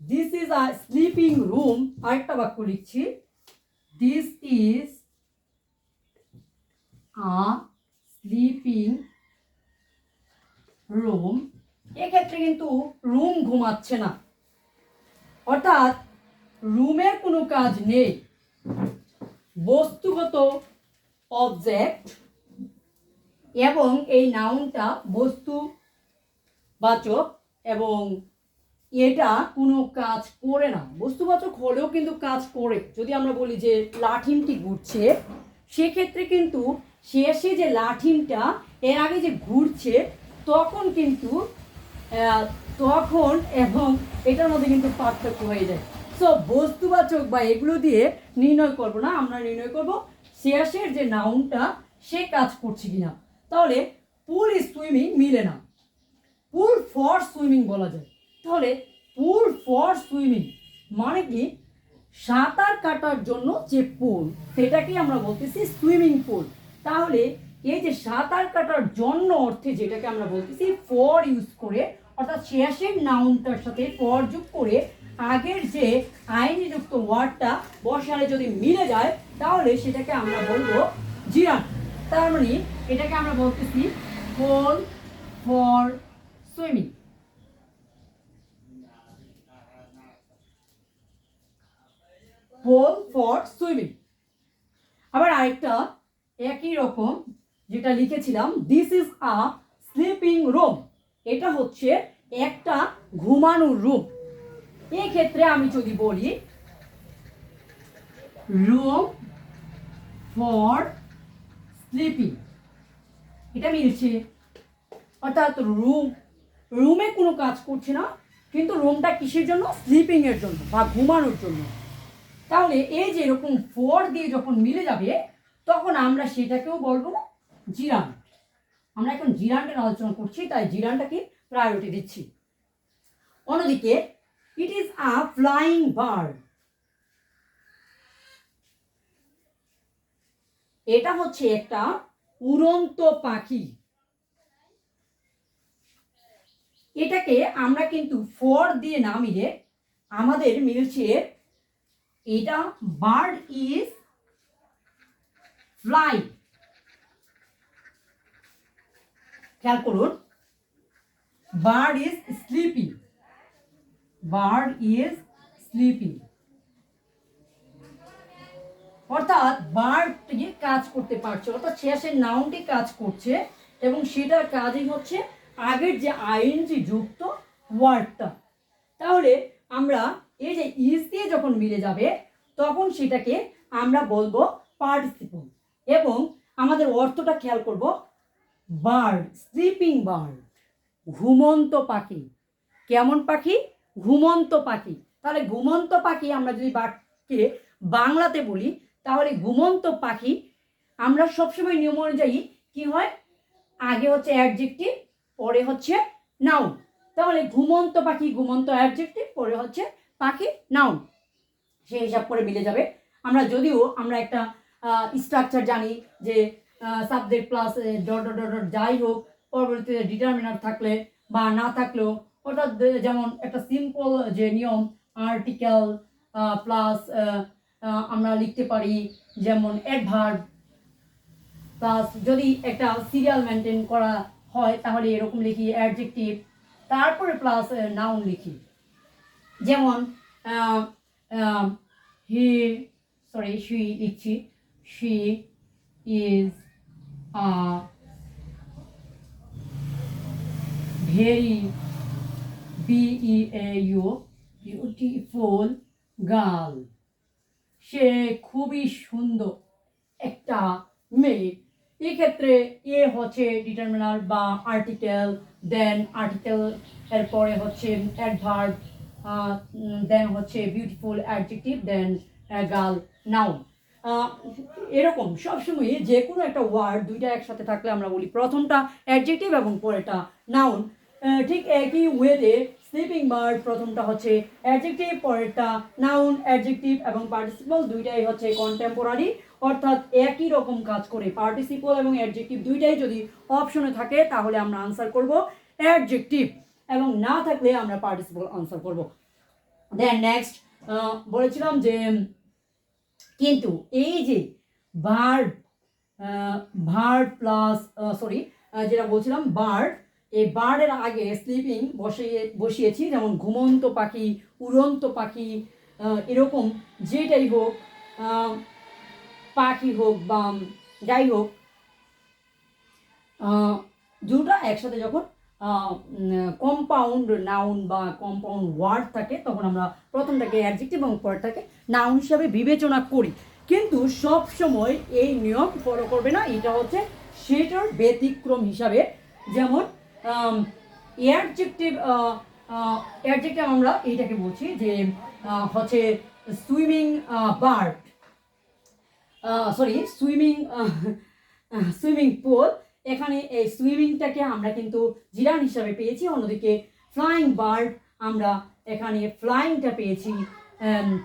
this is a sleeping room, আরেকটা বাক্য লিখছি, this is a sleeping room, এক্ষেত্রে কিন্তু রুম ঘুমাচ্ছে না, অর্থাৎ রুমের কোনো কাজ নেই। বস্তুগত অবজেক্ট এবং এই নাউনটা বস্তু বাচক এবং এটা কোনো কাজ করে না, বস্তুবাচক হলেও কিন্তু কাজ করে। যদি আমরা বলি যে লাঠিমটি ঘুরছে, সেক্ষেত্রে কিন্তু শেষে যে লাঠিমটা এর আগে যে ঘুরছে তখন কিন্তু তখন এবং এটার মধ্যে কিন্তু পার্থক্য হয়ে যায়। সো বস্তুবাচক বা এগুলো দিয়ে নির্ণয় করব না, আমরা নির্ণয় করব শেষের যে নাউনটা সে কাজ করছে কিনা। তাহলে পুল সুইমিং মিলে না, পুল ফর সুইমিং বলা যায়। তাহলে পুল ফর সুইমিং মানে কি, সাঁতার কাটার জন্য যে পুল সেটাকে আমরা বলতেছি সুইমিং পুল। তাহলে এই যে সাঁতার কাটার জন্য অর্থে যেটাকে আমরা বলতেছি ফর ইউজ করে, অর্থাৎ শেষের নাউনটার সাথে ফর যোগ করে আগের যে আইনিযুক্ত ওয়ার্ডটা বসালে যদি মিলে যায় তাহলে সেটাকে আমরা বলবো জিরান। তার মানে এটাকে আমরা বলতেছি pool for swimming. Pool for swimming. আবার আরেকটা একই রকম যেটা লিখেছিলাম, this is a sleeping room, এটা হচ্ছে একটা ঘুমানোর রুম। এই ক্ষেত্রে আমি যদি বলি রুম ফর স্লিপিং, এটা মিলছে। অর্থাৎ রুমে কোনো কাজ করছে না, কিন্তু রুমটা কিসের জন্য, স্লিপিং এর জন্য বা ঘুমানোর জন্য। তাহলে এই যে এরকম ফর দিয়ে যখন মিলে যাবে তখন আমরা সেটাকেও বলবো জিরান। আমরা এখন জিরানটার আলোচনা করছি, তাই জিরানটাকে প্রায়োরিটি দিচ্ছি। অন্যদিকে ইট ইজ আ ফ্লাইং বার্ড, এটা হচ্ছে একটা উড়ন্ত পাখি। এটাকে আমরা কিন্তু ফর দিয়ে না মিলে আমাদের মিলছে এটা বার্ড ইজ ফ্লাই। খেয়াল করুন, bird is sleeping, bird is sleeping, অর্থাৎ বার্ডটি কাজ করতে পারছে, অর্থাৎ শেষের নাউনটি কাজ করছে এবং সেটার কাজই হচ্ছে আগের যে আইএনজি যুক্ত ওয়ার্ডটা। তাহলে আমরা এই যে ইজ দিয়ে যখন মিলে যাবে তখন সেটাকে আমরা বলবো পার্টিসিপল। এবং আমাদের অর্থটা খেয়াল করব, বার্ড, স্লিপিং বার্ড, ঘুমন্ত পাখি। কেমন পাখি, ঘুমন্ত পাখি। তাহলে ঘুমন্ত পাখি আমরা যদি বাক্যে বাংলাতে বলি তাহলে ঘুমন্ত পাখি আমরা সবসময় নিয়ম অনুযায়ী কি হয়, আগে হচ্ছে অ্যাডজেক্টিভ, পরে হচ্ছে নাউন। তাহলে ঘুমন্ত পাখি, ঘুমন্ত অ্যাডজেক্টিভ, পরে হচ্ছে পাখি নাউন, সেই হিসাব করে মিলে যাবে। যদিও আমরা একটা স্ট্রাকচার জানি যে subject plus dot dot dot যাই হোক পরবর্তীতে ডিটারমিনার থাকলে বা না থাকলেও, অর্থাৎ যেমন একটা সিম্পল যে নিয়ম আর্টিকেল প্লাস আমরা লিখতে পারি যেমন অ্যাডভার্ব প্লাস, যদি একটা সিরিয়াল মেনটেন করা হয় তাহলে এরকম লিখি অ্যাডজেক্টিভ, তারপরে প্লাস নাউন লিখি। যেমন শি লিখছি, she is a very beautiful girl, সে খুবই সুন্দর একটা মেয়ে। এক্ষেত্রে এ হচ্ছে ডিটারমিনার বা আর্টিকেল, দেন আর্টিকেল এর পরে হচ্ছে অ্যাডভার্ব, দেন হচ্ছে বিউটিফুল অ্যাডজেক্টিভ, দেন গার্ল নাউন। এরকম সবসময় যে কোনো একটা ওয়ার্ড দুইটা একসাথে থাকলে আমরা বলি প্রথমটা অ্যাডজেক্টিভ এবং পরেরটা নাউন। ঠিক একই ওয়েতে স্লিপিং বার্ড প্রথমটা হচ্ছে অ্যাডজেক্টিভ, পরেরটা নাউন। অ্যাডজেক্টিভ এবং পার্টিসিপল দুইটাই হচ্ছে কন্টেম্পোরারি, অর্থাৎ একই রকম কাজ করে। পার্টিসিপল এবং অ্যাডজেক্টিভ দুইটাই যদি অপশনে থাকে তাহলে আমরা আনসার করব অ্যাডজেক্টিভ, এবং না থাকলে আমরা পার্টিসিপল আনসার করব। দেন নেক্সট বলেছিলাম যে কিন্তু এই যে ভার্ব প্লাস যেটা বলছিলাম বার্ড, এই বার্ডের আগে স্লিপিং বসিয়েছি, যেমন ঘুমন্ত পাখি, উড়ন্ত পাখি, এরকম যেটাই হোক, পাখি হোক বা যাই হোক, দুটা একসাথে যখন কম্পাউন্ড নাউন বা কম্পাউন্ড ওয়ার্ড থাকে তখন আমরা প্রথমটাকে অ্যাডজেক্টিভ এবং পরেরটাকে নাউন হিসাবে বিবেচনা করি। কিন্তু সব সময় এই নিয়ম ফলো করবে না, এটা হচ্ছে সেটার ব্যতিক্রম হিসাবে। যেমন অ্যাডজেক্টিভ অ্যাডজেক্টিভ আমরা এইটাকে বলছি যে হচ্ছে swimming bird, sorry swimming swimming pool. এখানে এই সুইমিংটাকে আমরা কিন্তু জিরান হিসাবে পেয়েছি, অন্যদিকে ফ্লাইং বার্ড আমরা এখানে ফ্লাইংটা পেয়েছি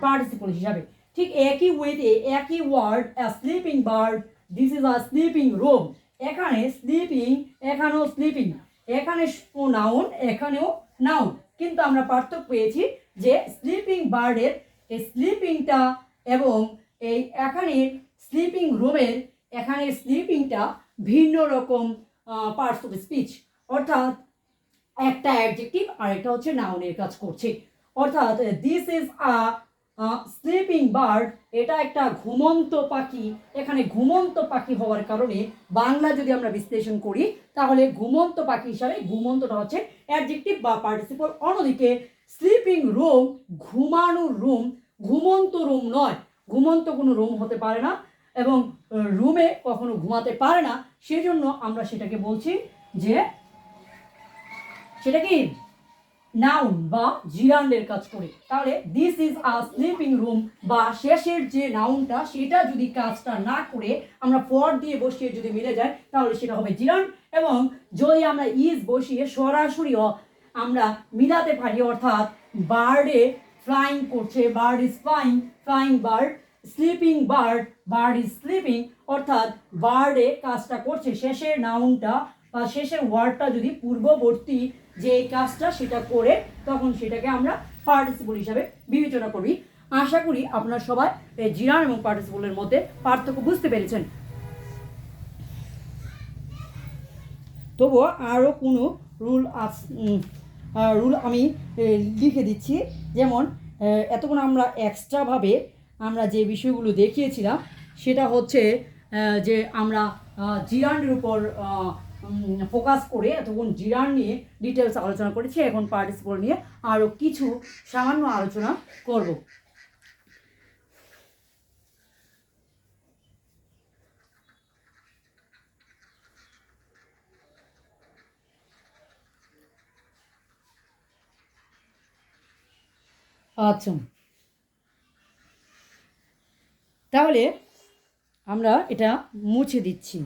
পার্টিসিপল হিসাবে। ঠিক একই ওয়েতে একই word sleeping bird, this is a sleeping room. এখানে স্লিপিং, এখানেও স্লিপিং, এখানে নাউন, এখানেও নাউন, কিন্তু আমরা পার্থক্য পেয়েছি যে স্লিপিং বার্ডের এই স্লিপিংটা এবং এই এখানে স্লিপিং রুমের এখানে স্লিপিংটা ভিন্ন রকম পার্টস অফ স্পিচ, অর্থাৎ একটা অ্যাডজেক্টিভ আর একটা হচ্ছে নাউনের কাজ করছে। অর্থাৎ this is a sleeping bird, এটা একটা ঘুমন্ত পাখি। এখানে ঘুমন্ত পাখি হওয়ার কারণে বাংলা যদি আমরা বিশ্লেষণ করি তাহলে ঘুমন্ত পাখি হিসাবে ঘুমন্তটা হচ্ছে অ্যাডজেক্টিভ বা পার্টিসিপল। অন্যদিকে স্লিপিং রুম, ঘুমানোর রুম, ঘুমন্ত রুম নয়, ঘুমন্ত কোনো রুম হতে পারে না এবং রুমে কখনো ঘুমাতে পারে না, সেজন্য আমরা সেটাকে বলছি যে সেটা কি নাউন বা জিরান্ডের কাজ করে। তাহলে this is a sleeping room বা শেষের যে নাউনটা সেটা যদি কাজটা না করে আমরা ফর দিয়ে বসিয়ে যদি মিলে যায় তাহলে সেটা হবে জিরান্ড। এবং যদি আমরা ইজ বসিয়ে সরাসরি আমরা মিলাতে পারি, অর্থাৎ বার্ডে ফ্লাইং করছে, bird is flying, flying bird, sleeping bird, bird is sleeping, অর্থাৎ বার্ডে কাজটা করছে, শেষের নাউনটা বা শেষের ওয়ার্ডটা যদি পূর্ববর্তী যে কাজটা সেটা করে তখন সেটাকে আমরা পার্টিসিপল হিসাবে বিবেচনা করি। আশা করি আপনারা সবাই জিরান এবং পার্টিসিপলের মধ্যে পার্থক্য বুঝতে পেরেছেন। তবুও আরও কোনো রুল আমি লিখে দিচ্ছি। যেমন এতক্ষণ আমরা এক্সট্রাভাবে আমরা যে বিষয়গুলো দেখিয়েছিলাম সেটা হচ্ছে যে আমরা জিরানের উপর ফোকাস করে এতক্ষণ জিরান নিয়ে ডিটেলস আলোচনা করেছি। এখন পার্টিসিপল নিয়ে আরও কিছু সামান্য আলোচনা করব। আচ্ছা, তাহলে আমরা এটা মুছে দিচ্ছি।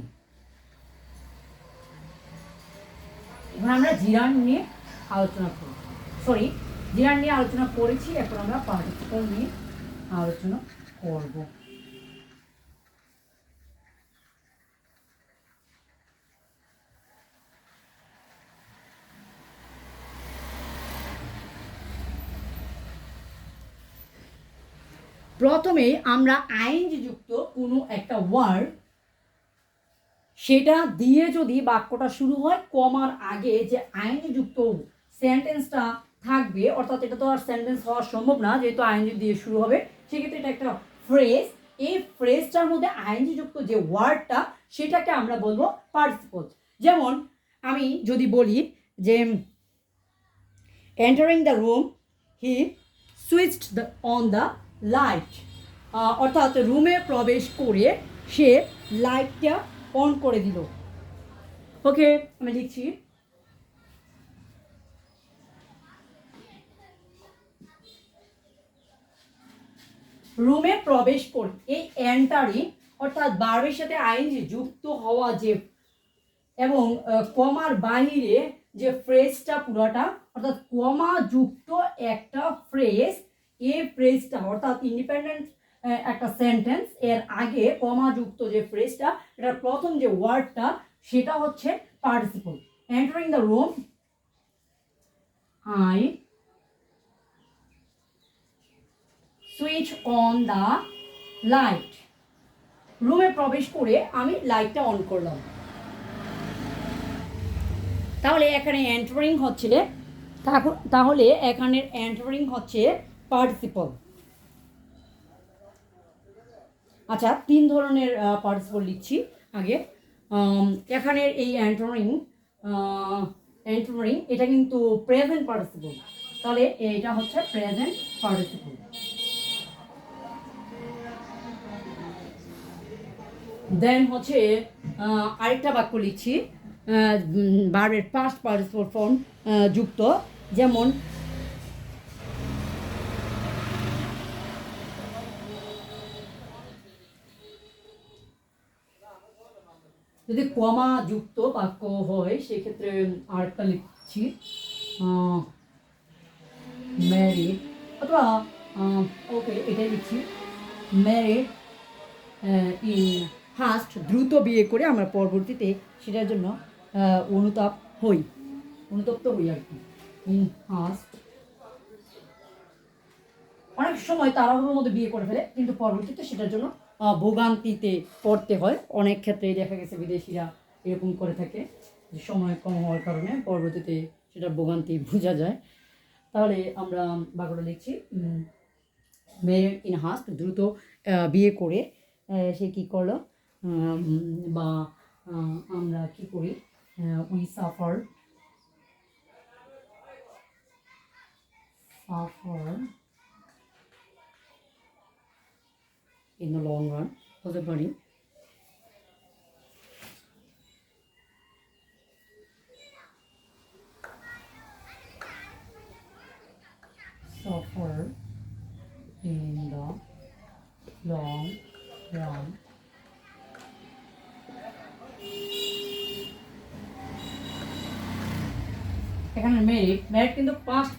এবার আমরা জিরান নিয়ে আলোচনা করব, সরি জিরান নিয়ে আলোচনা করেছি, এখন আমরা পার্টিসিপল নিয়ে আলোচনা করব। প্রথমেই আমরা আইএনজি যুক্ত কোনো একটা ওয়ার্ড সেটা দিয়ে যদি বাক্যটা শুরু হয়, কমার আগে যে আইএনজি যুক্ত সেন্টেন্সটা থাকবে, অর্থাৎ এটা তো আর সেন্টেন্স হওয়া সম্ভব না যেহেতু আইএনজি দিয়ে শুরু হবে, সেক্ষেত্রে এটা একটা ফ্রেজ। এই ফ্রেজটার মধ্যে আইএনজি যুক্ত যে ওয়ার্ডটা সেটাকে আমরা বলবো পার্টিসিপল। যেমন আমি যদি বলি যে entering the room he switched on the light, অর্থাৎ রুমে প্রবেশ করে সে লাইটটা অন করে দিল। ওকে, আমি লিখছি রুমে প্রবেশ করে। এই এন্টারিং অর্থাৎ ভার্বের সাথে আইএনজি যুক্ত হওয়া যে এবং কমার বাইরে যে ফ্রেজটা পুরোটা, অর্থাৎ কমা যুক্ত একটা ফ্রেজ, এই ফ্রেজটা অর্থাৎ ইন্ডিপেন্ডেন্ট একটা সেন্টেন্স, এর আগে কমা যুক্ত যে ফ্রেজটা, এটার প্রথম যে ওয়ার্ডটা সেটা হচ্ছে participle. Entering the room I switch on the light, রুমে প্রবেশ করে আমি লাইটটা অন করলাম। তাহলে এখানে এন্টারিং হচ্ছে, তাহলে এখানে এন্টারিং হচ্ছে পার্টিসিপল। আচ্ছা, তিন ধরনের পার্টিসিপল লিখছি আগে। এখানের এই এন্টারিং এন্টারটেইনিং এটা কিন্তু প্রেজেন্ট পার্টিসিপল, তাহলে এটা হচ্ছে প্রেজেন্ট পার্টিসিপল। দেন হচ্ছে আরেকটা বাক্য লিখছি ভার্বের পাস্ট পার্টিসিপল ফর্ম যুক্ত, যেমন যদি কমা যুক্ত বাক্য হয় সেক্ষেত্রে আরেকটা লিখছি ম্যারিড, অথবা ওকে এটাই লিখছি ম্যারিড ইন ফার্স্ট, দ্রুত বিয়ে করে আমরা পরবর্তীতে সেটার জন্য অনুতপ্ত হই আর কি। ইন ফার্স্ট অনেক সময় তাড়াহুড়োর মধ্যে বিয়ে করে ফেলে, কিন্তু পরবর্তীতে সেটার জন্য ভোগান্তিতে পড়তে হয়। অনেক ক্ষেত্রেই দেখা গেছে বিদেশিরা এরকম করে থাকে, যে সময় কম হওয়ার কারণে পরবর্তীতে সেটা ভোগান্তি বোঝা যায়। তাহলে আমরা বাক্যটা লিখছি ম্যারিড ইন হাস্ট, দ্রুত বিয়ে করে সে কী করলো, বা আমরা কি করি, we suffer in the long run হতে পারি। Suffer in the long run, এখানে মেরিট কিন্তু পাস্ট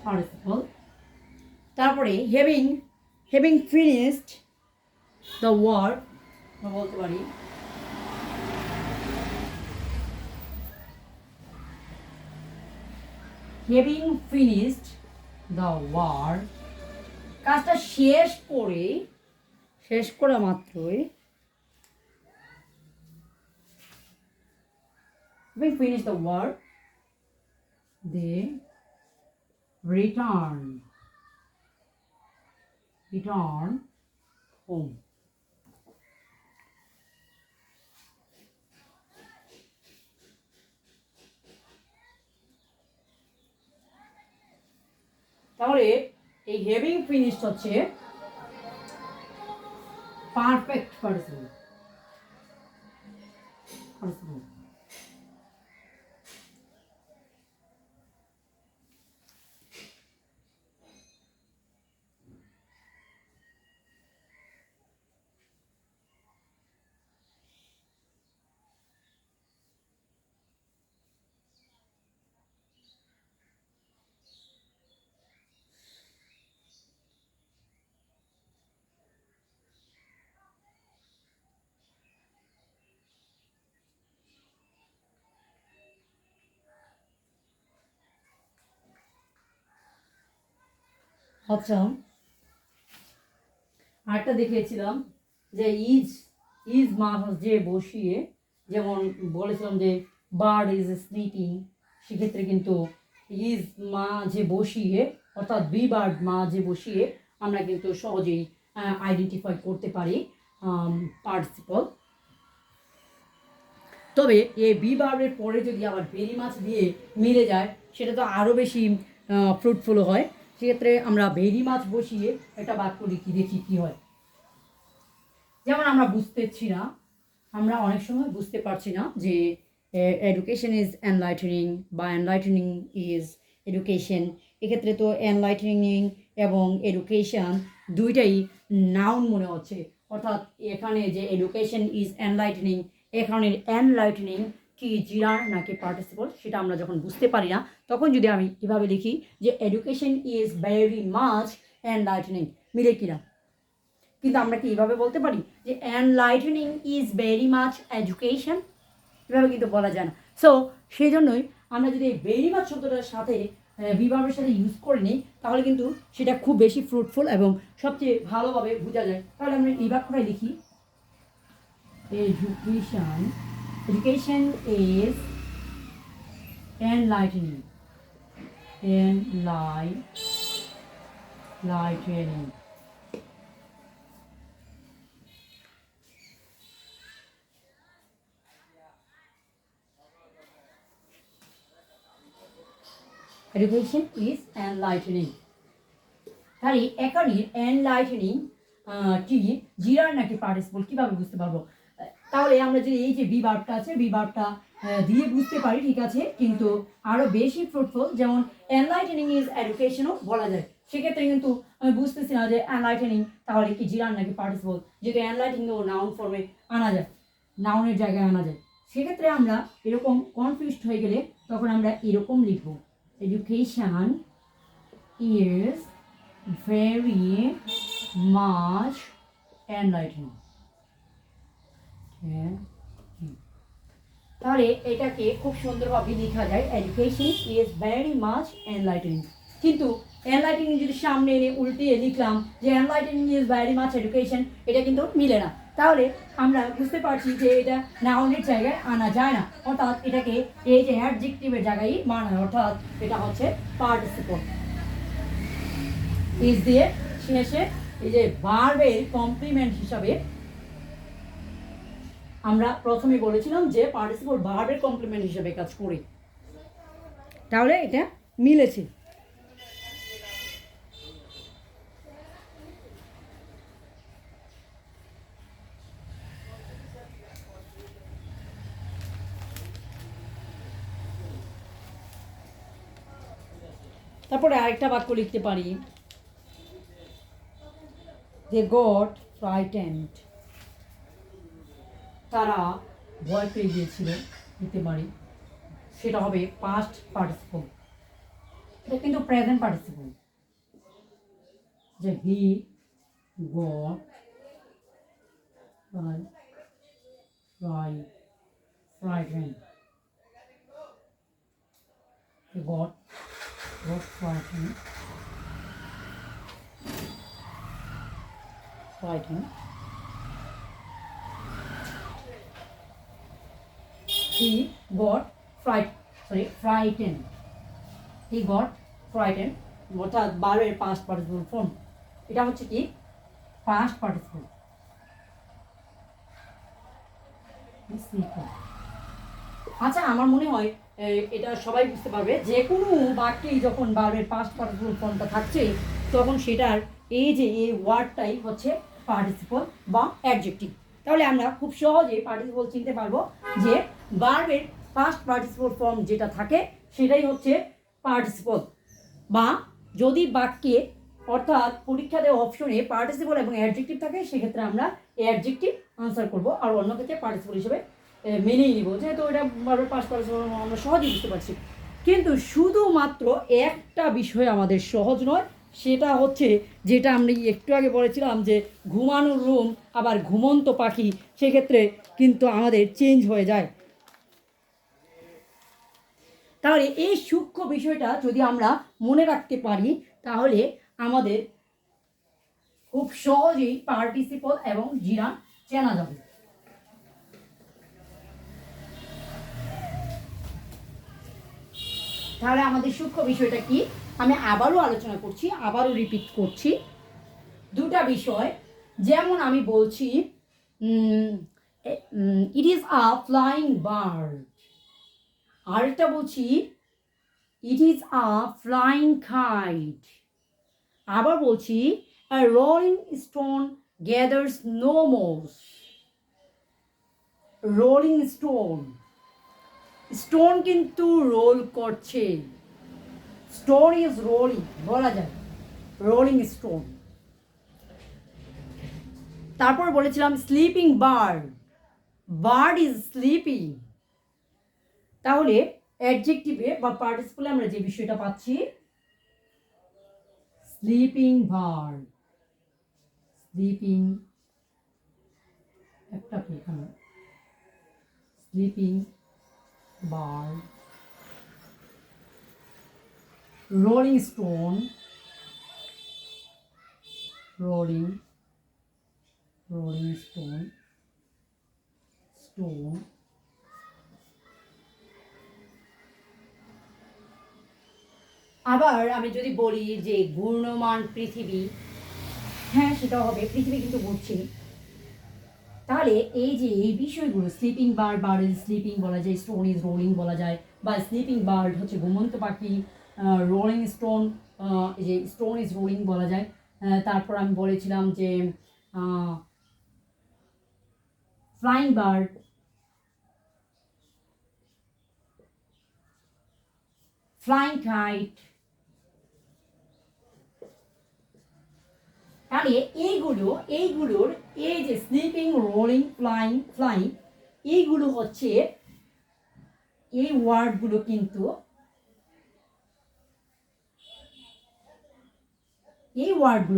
পার্টিসিপল। তারপরে হ্যাভিং ফিনিশড দ্য ওয়ার্ক বলতে পারি হ্যাভিং ফিনিশড দ্য ওয়ার্ক, কাজটা শেষ করা মাত্রই having finished the work they return home. তাহলে এই হ্যাভিং ফিনিশড হচ্ছে পারফেক্ট পার্টিসিপল। আচ্ছা, আরেকটা দেখিয়েছিলাম যে ইজ মাছ যে বসিয়ে, যেমন বলেছিলাম যে বার্ড ইজ স্লিপিং, সেক্ষেত্রে কিন্তু ইজ মা যে বসিয়ে, অর্থাৎ বি বার্ড মা যে বসিয়ে আমরা কিন্তু সহজেই আইডেন্টিফাই করতে পারি পার্টিসিপল। তবে এই বি বার্বের পরে যদি আবার ভেরি মাছ দিয়ে মিলে যায় সেটা তো আরও বেশি ফ্রুটফুল হয়। সেক্ষেত্রে আমরা ভেরি মাছ বসিয়ে একটা বাক্য লিখি, দেখি কী হয়। যেমন আমরা অনেক সময় বুঝতে পারছি না যে এডুকেশন ইজ এনলাইটেনিং বা এনলাইটেনিং ইজ এডুকেশন। এক্ষেত্রে তো এনলাইটেনিং এবং এডুকেশন দুইটাই নাউন মনে হচ্ছে, অর্থাৎ এখানে যে এডুকেশন ইজ এনলাইটেনিং, এখানে এনলাইটেনিং কি জিরার নাকি পার্টিসিপল সেটা আমরা যখন বুঝতে পারি না, তখন যদি আমি কীভাবে লিখি যে education is very much enlightening, মিলে কিনা। কিন্তু আমরা কি এইভাবে বলতে পারি যে enlightening is very much education, এভাবে কিন্তু বলা যায় না। সো সেই জন্যই আমরা যদি ভেরি মাচ শব্দটার সাথে বিভাবের সাথে ইউজ করে নিই তাহলে কিন্তু সেটা খুব বেশি ফ্রুটফুল এবং সবচেয়ে ভালোভাবে বোঝা যায়। তাহলে আমরা এই বাক্যটাই লিখি education is enlightening. Education is enlightening. তাহলে এখানে এনলাইটেনিং কি জিরার নাকি পার্টিসিপল কীভাবে বুঝতে পারবো? তাহলে আমরা যদি এই যে বি ভার্বটা আছে বি ভার্বটা দিয়ে বুঝতে পারি, ঠিক আছে, কিন্তু আরও বেশি ফ্রুটফুল যেমন এনলাইটেনিং ইজ এডুকেশনও বলা যায়। সেক্ষেত্রে কিন্তু আমি বুঝতেছি না যে এনলাইটেনিং তাহলে কি জিরার নাকি পার্টিসিপল, যেহেতু এনলাইটেনিংও নাউন ফর্মে আনা যায়, নাউনের জায়গায় আনা যায়। সেক্ষেত্রে আমরা এরকম কনফিউজড হয়ে গেলে তখন আমরা এরকম লিখব, education is very much enlightening. তাহলে এটাকে খুব সুন্দরভাবে লেখা যায়, education is very much enlightening. কিন্তু এনলাইটেনিং যদি সামনে এনে উল্টিয়ে লিখলাম যে enlightening is very much education, এটা কিন্তু মিলে না। তাহলে আমরা বুঝতে পারছি যে এটা নাউনের জায়গায় আনা যায় না, অর্থাৎ এটাকে এই যে অ্যাডজেক্টিভের জায়গায় মানায়, অর্থাৎ এটা হচ্ছে পার্টিসিপল। ইজ দিয়ে শেষে এই যে ভার্বের কমপ্লিমেন্ট হিসাবে আমরা প্রথমে বলেছিলাম যে পার্টিসিপল ভার্বের কমপ্লিমেন্ট হিসাবে কাজ করে, তাহলে এটা মিলেছে। তারপরে আরেকটা বাক্য লিখতে পারি, they got frightened, তারা ভয় পেয়ে গিয়েছিল, দিতে পারি, সেটা হবে পাস্ট পার্টিসিপল। এটা কিন্তু প্রেজেন্ট পার্টিসিপল, যে he got frightened, he got frightened, he got frightened, he got frightened, অর্থাৎ বারের পাস্ট পার্টিসিপল ফর্ম। এটা হচ্ছে কি পাস্ট পার্টিসিপল। আচ্ছা, আমার মনে হয় এটা সবাই বুঝতে পারবে, যে কোনো বাক্যেই যখন বারের পাস্ট পার্টিসিপল ফর্মটা থাকছে তখন সেটার এই যে এই ওয়ার্ডটাই হচ্ছে পার্টিসিপল বা অ্যাডজেক্টিভ। তাহলে আমরা খুব সহজে পার্টিসিপল চিনতে পারবো যে ভার্বের পাস্ট পার্টিসিপল ফর্ম যেটা থাকে সেটাই হচ্ছে পার্টিসিপল। বা যদি বাক্যে অর্থাৎ পরীক্ষা দেওয়া অপশনে পার্টিসিপল এবং অ্যাডজেক্টিভ থাকে সেক্ষেত্রে আমরা অ্যাডজেক্টিভ আনসার করব, আর অন্য ক্ষেত্রে পার্টিসিপল হিসেবে মেনেই নিব, যেহেতু এটা ভার্বের পাস্ট পার্টিসিপল আমরা সহজেই বুঝতে পারছি। কিন্তু শুধুমাত্র একটা বিষয় আমাদের সহজ নয়, সেটা হচ্ছে যেটা আমরা একটু আগে বলেছিলাম যে ঘুমানোর রুম আবার ঘুমন্ত পাখি, সেক্ষেত্রে কিন্তু আমাদের চেঞ্জ হয়ে যায়। তাহলে এই সূক্ষ্ম বিষয়টা যদি আমরা মনে রাখতে পারি তাহলে আমাদের খুব সহজেই পার্টিসিপল এবং জিরান চেনা যাবে। তাহলে আমাদের সূক্ষ্ম বিষয়টা কি আমি আবারও আলোচনা করছি, আবারও রিপিট করছি দুটা বিষয়। যেমন আমি বলছি it is a flying bird, আরেকটা বলছি it is a flying kite, আবার বলছি a rolling stone gathers no moss. Rolling stone, stone কিন্তু রোল করছে, স্টোন ইজ রোলিং বলা যায়, রোলিং স্টোন। তারপর বলেছিলাম sleeping bird, bird is sleeping. তাহলে অ্যাডজেক্টিভে বা পার্টিসিপলে আমরা যে বিষয়টা পাচ্ছি স্লিপিং বার্ড, স্লিপিং একটা এখানে sleeping bird, rolling stone, rolling stone, stone, আবার আমি যদি বলি যে ঘূর্ণমান পৃথিবী, হ্যাঁ সেটা হবে, পৃথিবী কিন্তু ঘুরছে। তাহলে এই যে এই বিষয়গুলো sleeping bird, bird is sleeping বলা যায়, স্টোন ইজ রোলিং বলা যায়, বা স্লিপিং বার্ড হচ্ছে ঘুমন্ত পাখি, রোলিং স্টোন, এই যে স্টোন ইজ রোলিং বলা যায়। তারপর আমি বলেছিলাম যে ফ্লাইং বার্ড, ফ্লাইং কাইট। তাহলে এইগুলোর এই যে স্লিপিং, রোলিং, ফ্লাইং এইগুলো হচ্ছে, এই ওয়ার্ডগুলো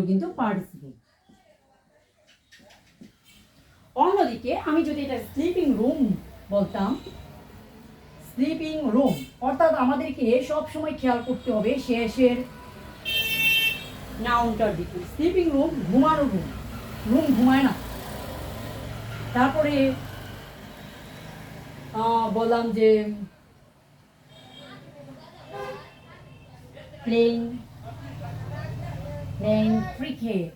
কিন্তু পার্টিসিপল। অন্যদিকে আমি যদি এটা স্লিপিং রুম বলতাম, স্লিপিং রুম, অর্থাৎ আমাদেরকে সবসময় খেয়াল করতে হবে শেষের নাউনটার দিকে। স্লিপিং রুম ঘুমানো রুম, রুম ঘুমায় না। তারপরে বললাম যে playing cricket,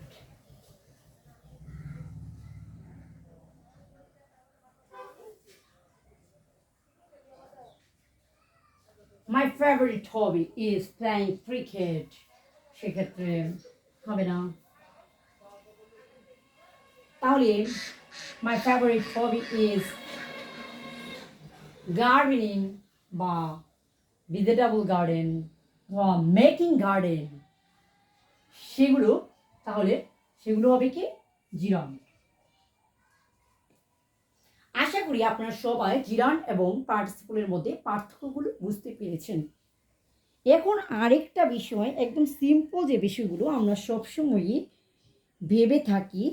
my favorite hobby is playing cricket, সেক্ষেত্রে হবে না। তাহলে my favorite hobby is gardening বা vegetable garden বা মেকিং গার্ডেন, সেগুলো হবে কি জিরান। আশা করি আপনারা সবাই জিরান এবং পার্টিসিপলের মধ্যে পার্থক্যগুলো বুঝতে পেরেছেন। এখন আরেকটা বিষয়, একদম সিম্পল যে বিষয়গুলো আমরা সবসময়ই ভেবে থাকি,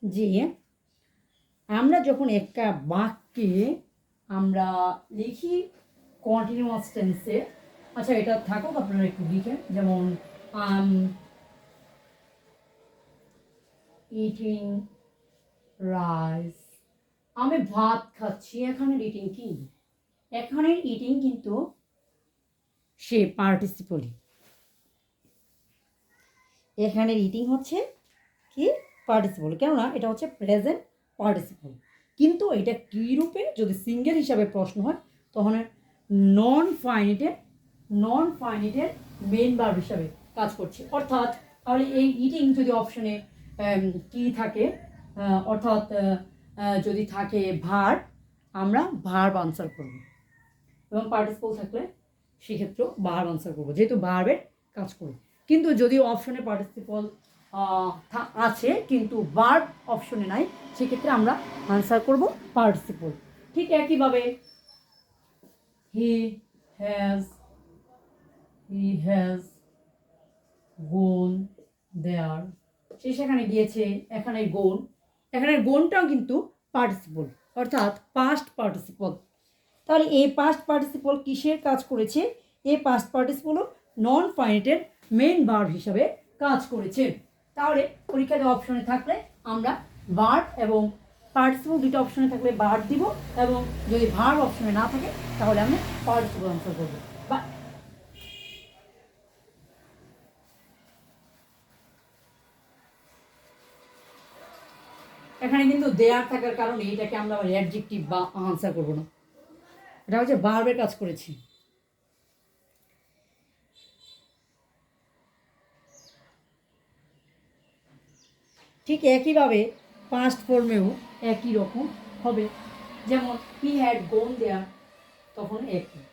যে আমরা যখন একটা বাক্যে আমরা লিখি কন্টিনিউয়াস টেন্সে, আচ্ছা এটা থাকুক, আপনারা একটু লিখেন, যেমন ইটিং রাইস, আমি ভাত খাচ্ছি। এখানের ইটিং কি? এখানের ইটিং কিন্তু সে পার্টিসিপল। এখানের ইটিং হচ্ছে কি পার্টিসিপল, কেননা এটা হচ্ছে প্রেজেন্ট পার্টিসিপল। কিন্তু এটা কী রূপে যদি সিঙ্গেল হিসাবে প্রশ্ন হয়, তখন নন ফাইনিটের মেন ভার্ব হিসাবে কাজ করছে। অর্থাৎ তাহলে এই ইটিং যদি অপশনে কি থাকে, অর্থাৎ যদি থাকে ভার্ব, আমরা ভার্ব আনসার করব, এবং পার্টিসিপল থাকলে সেক্ষেত্রেও ভার্ব আনসার করবো, যেহেতু ভার্বের কাজ করবে। কিন্তু যদি অপশনে পার্টিসিপল আছে কিন্তু ভার্ব অপশনে নাই, সেক্ষেত্রে আমরা আনসার করব পার্টিসিপল। ঠিক একইভাবে হি হ্যাজ গোন দেয়ার, সে সেখানে গিয়েছে। এখানের গোনটাও কিন্তু পার্টিসিপল, অর্থাৎ পাস্ট পার্টিসিপল। তাহলে এই পাস্ট পার্টিসিপল কিসের কাজ করেছে? এই পাস্ট পার্টিসিপলও নন ফাইনিটের মেইন ভার্ব হিসাবে কাজ করেছে। তাহলে পরীক্ষাতে অপশনে থাকলে আমরা ভার্ব এবং পার্টিসিপল দুটো অপশনে থাকলে ভার্ব দিব, এবং যদি ভার্ব অপশনে না থাকে তাহলে আমরা পার্টিসিপল আনসার করবো। বা এখানে কিন্তু দেয়ার থাকার কারণে এটাকে আমরা অ্যাডজেক্টিভ বা আনসার করবো না, এটা হচ্ছে ভার্বের কাজ করেছি। ঠিক একইভাবে পাস্ট ফর্মেও একই রকম হবে, যেমন হি হ্যাড গোন দেয়ার, তখন একই।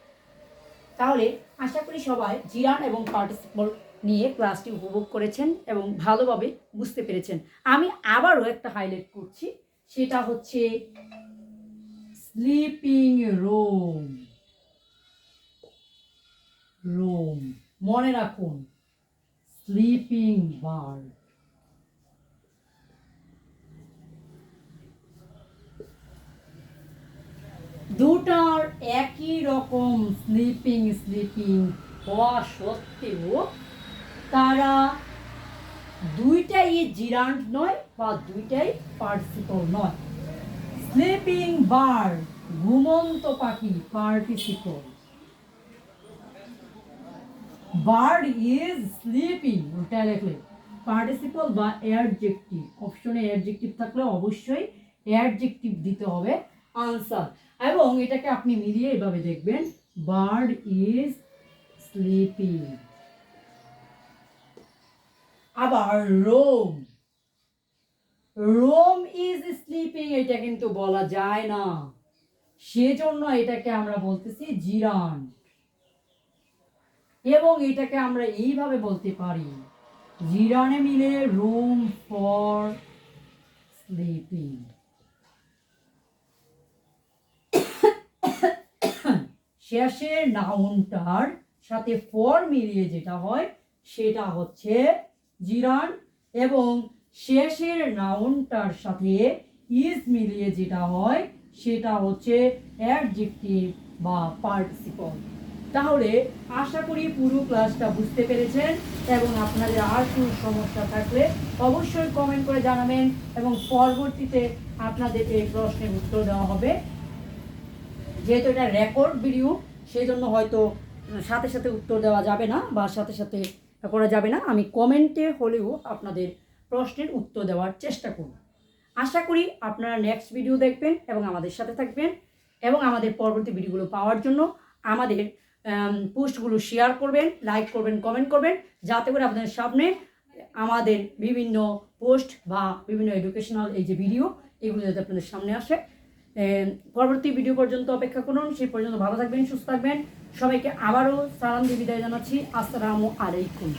তাহলে আশা করি সবাই জিরান এবং পার্টিসিপল নিয়ে ক্লাসটি উপভোগ করেছেন এবং ভালোভাবে বুঝতে পেরেছেন। আমি আবারও একটা হাইলাইট করছি, সেটা হচ্ছে স্লিপিং রুম। মনে রাখুন, স্লিপিং বার্ড। দুটার একই রকম স্লিপিং হওয়া সত্ত্বেও তারা দুইটাই জিরান্ট নয় বা দুইটাই পার্টিসিপল নয়। স্লিপিং বার্ড ঘুমন্ত পাখি পার্টিসিপল, বার্ড ইজ স্লিপিং ওটা লেখলে পার্টিসিপল বা অ্যাডজেক্টিভ। অপশনে অ্যাডজেক্টিভ থাকলে অবশ্যই অ্যাডজেক্টিভ দিতে হবে আনসার। এবং এটাকে আপনি মিলিয়ে এভাবে দেখবেন, বার্ড ইজ স্লিপিং। আবার রোম, রোম ইজ স্লিপিং, এটা কিন্তু বলা যায় না, সেজন্য এটাকে আমরা বলতেছি জিরান। এবং এটাকে আমরা এইভাবে বলতে পারি, জিরানে মিলে রুম ফর স্লিপিং। শেষের নাউনটার সাথে ফর মিলিয়ে যেটা হয় সেটা হচ্ছে জিরান, এবং শেষের নাউনটার সাথে ইজ মিলিয়ে যেটা হয় সেটা হচ্ছে অ্যাডজেক্টিভ বা পার্টিসিপল। তাহলে আশা করি পুরো ক্লাসটা বুঝতে পেরেছেন, এবং আপনাদের আর কোনো সমস্যা থাকলে অবশ্যই কমেন্ট করে জানাবেন, এবং পরবর্তীতে আপনাদের এই প্রশ্নের উত্তর দেওয়া হবে। যেহেতু এটা রেকর্ড ভিডিও, সেই জন্য হয়তো সাথে সাথে উত্তর দেওয়া যাবে না বা সাথে সাথে করা যাবে না, আমি কমেন্টে হলেও আপনাদের প্রশ্নের উত্তর দেওয়ার চেষ্টা করব। আশা করি আপনারা নেক্সট ভিডিও দেখবেন এবং আমাদের সাথে থাকবেন, এবং আমাদের পরবর্তী ভিডিওগুলো পাওয়ার জন্য আমাদের পোস্টগুলো শেয়ার করবেন, লাইক করবেন, কমেন্ট করবেন, যাতে করে আপনাদের সামনে আমাদের বিভিন্ন পোস্ট বা বিভিন্ন এডুকেশনাল এই যে ভিডিও, এগুলো যাতে আপনাদের সামনে আসে। পরবর্তী ভিডিও পর্যন্ত অপেক্ষা করুন, সেই পর্যন্ত ভালো থাকবেন, সুস্থ থাকবেন। সবাইকে আবারও সালাম দিয়ে বিদায় জানাচ্ছি। আসসালামু আলাইকুম।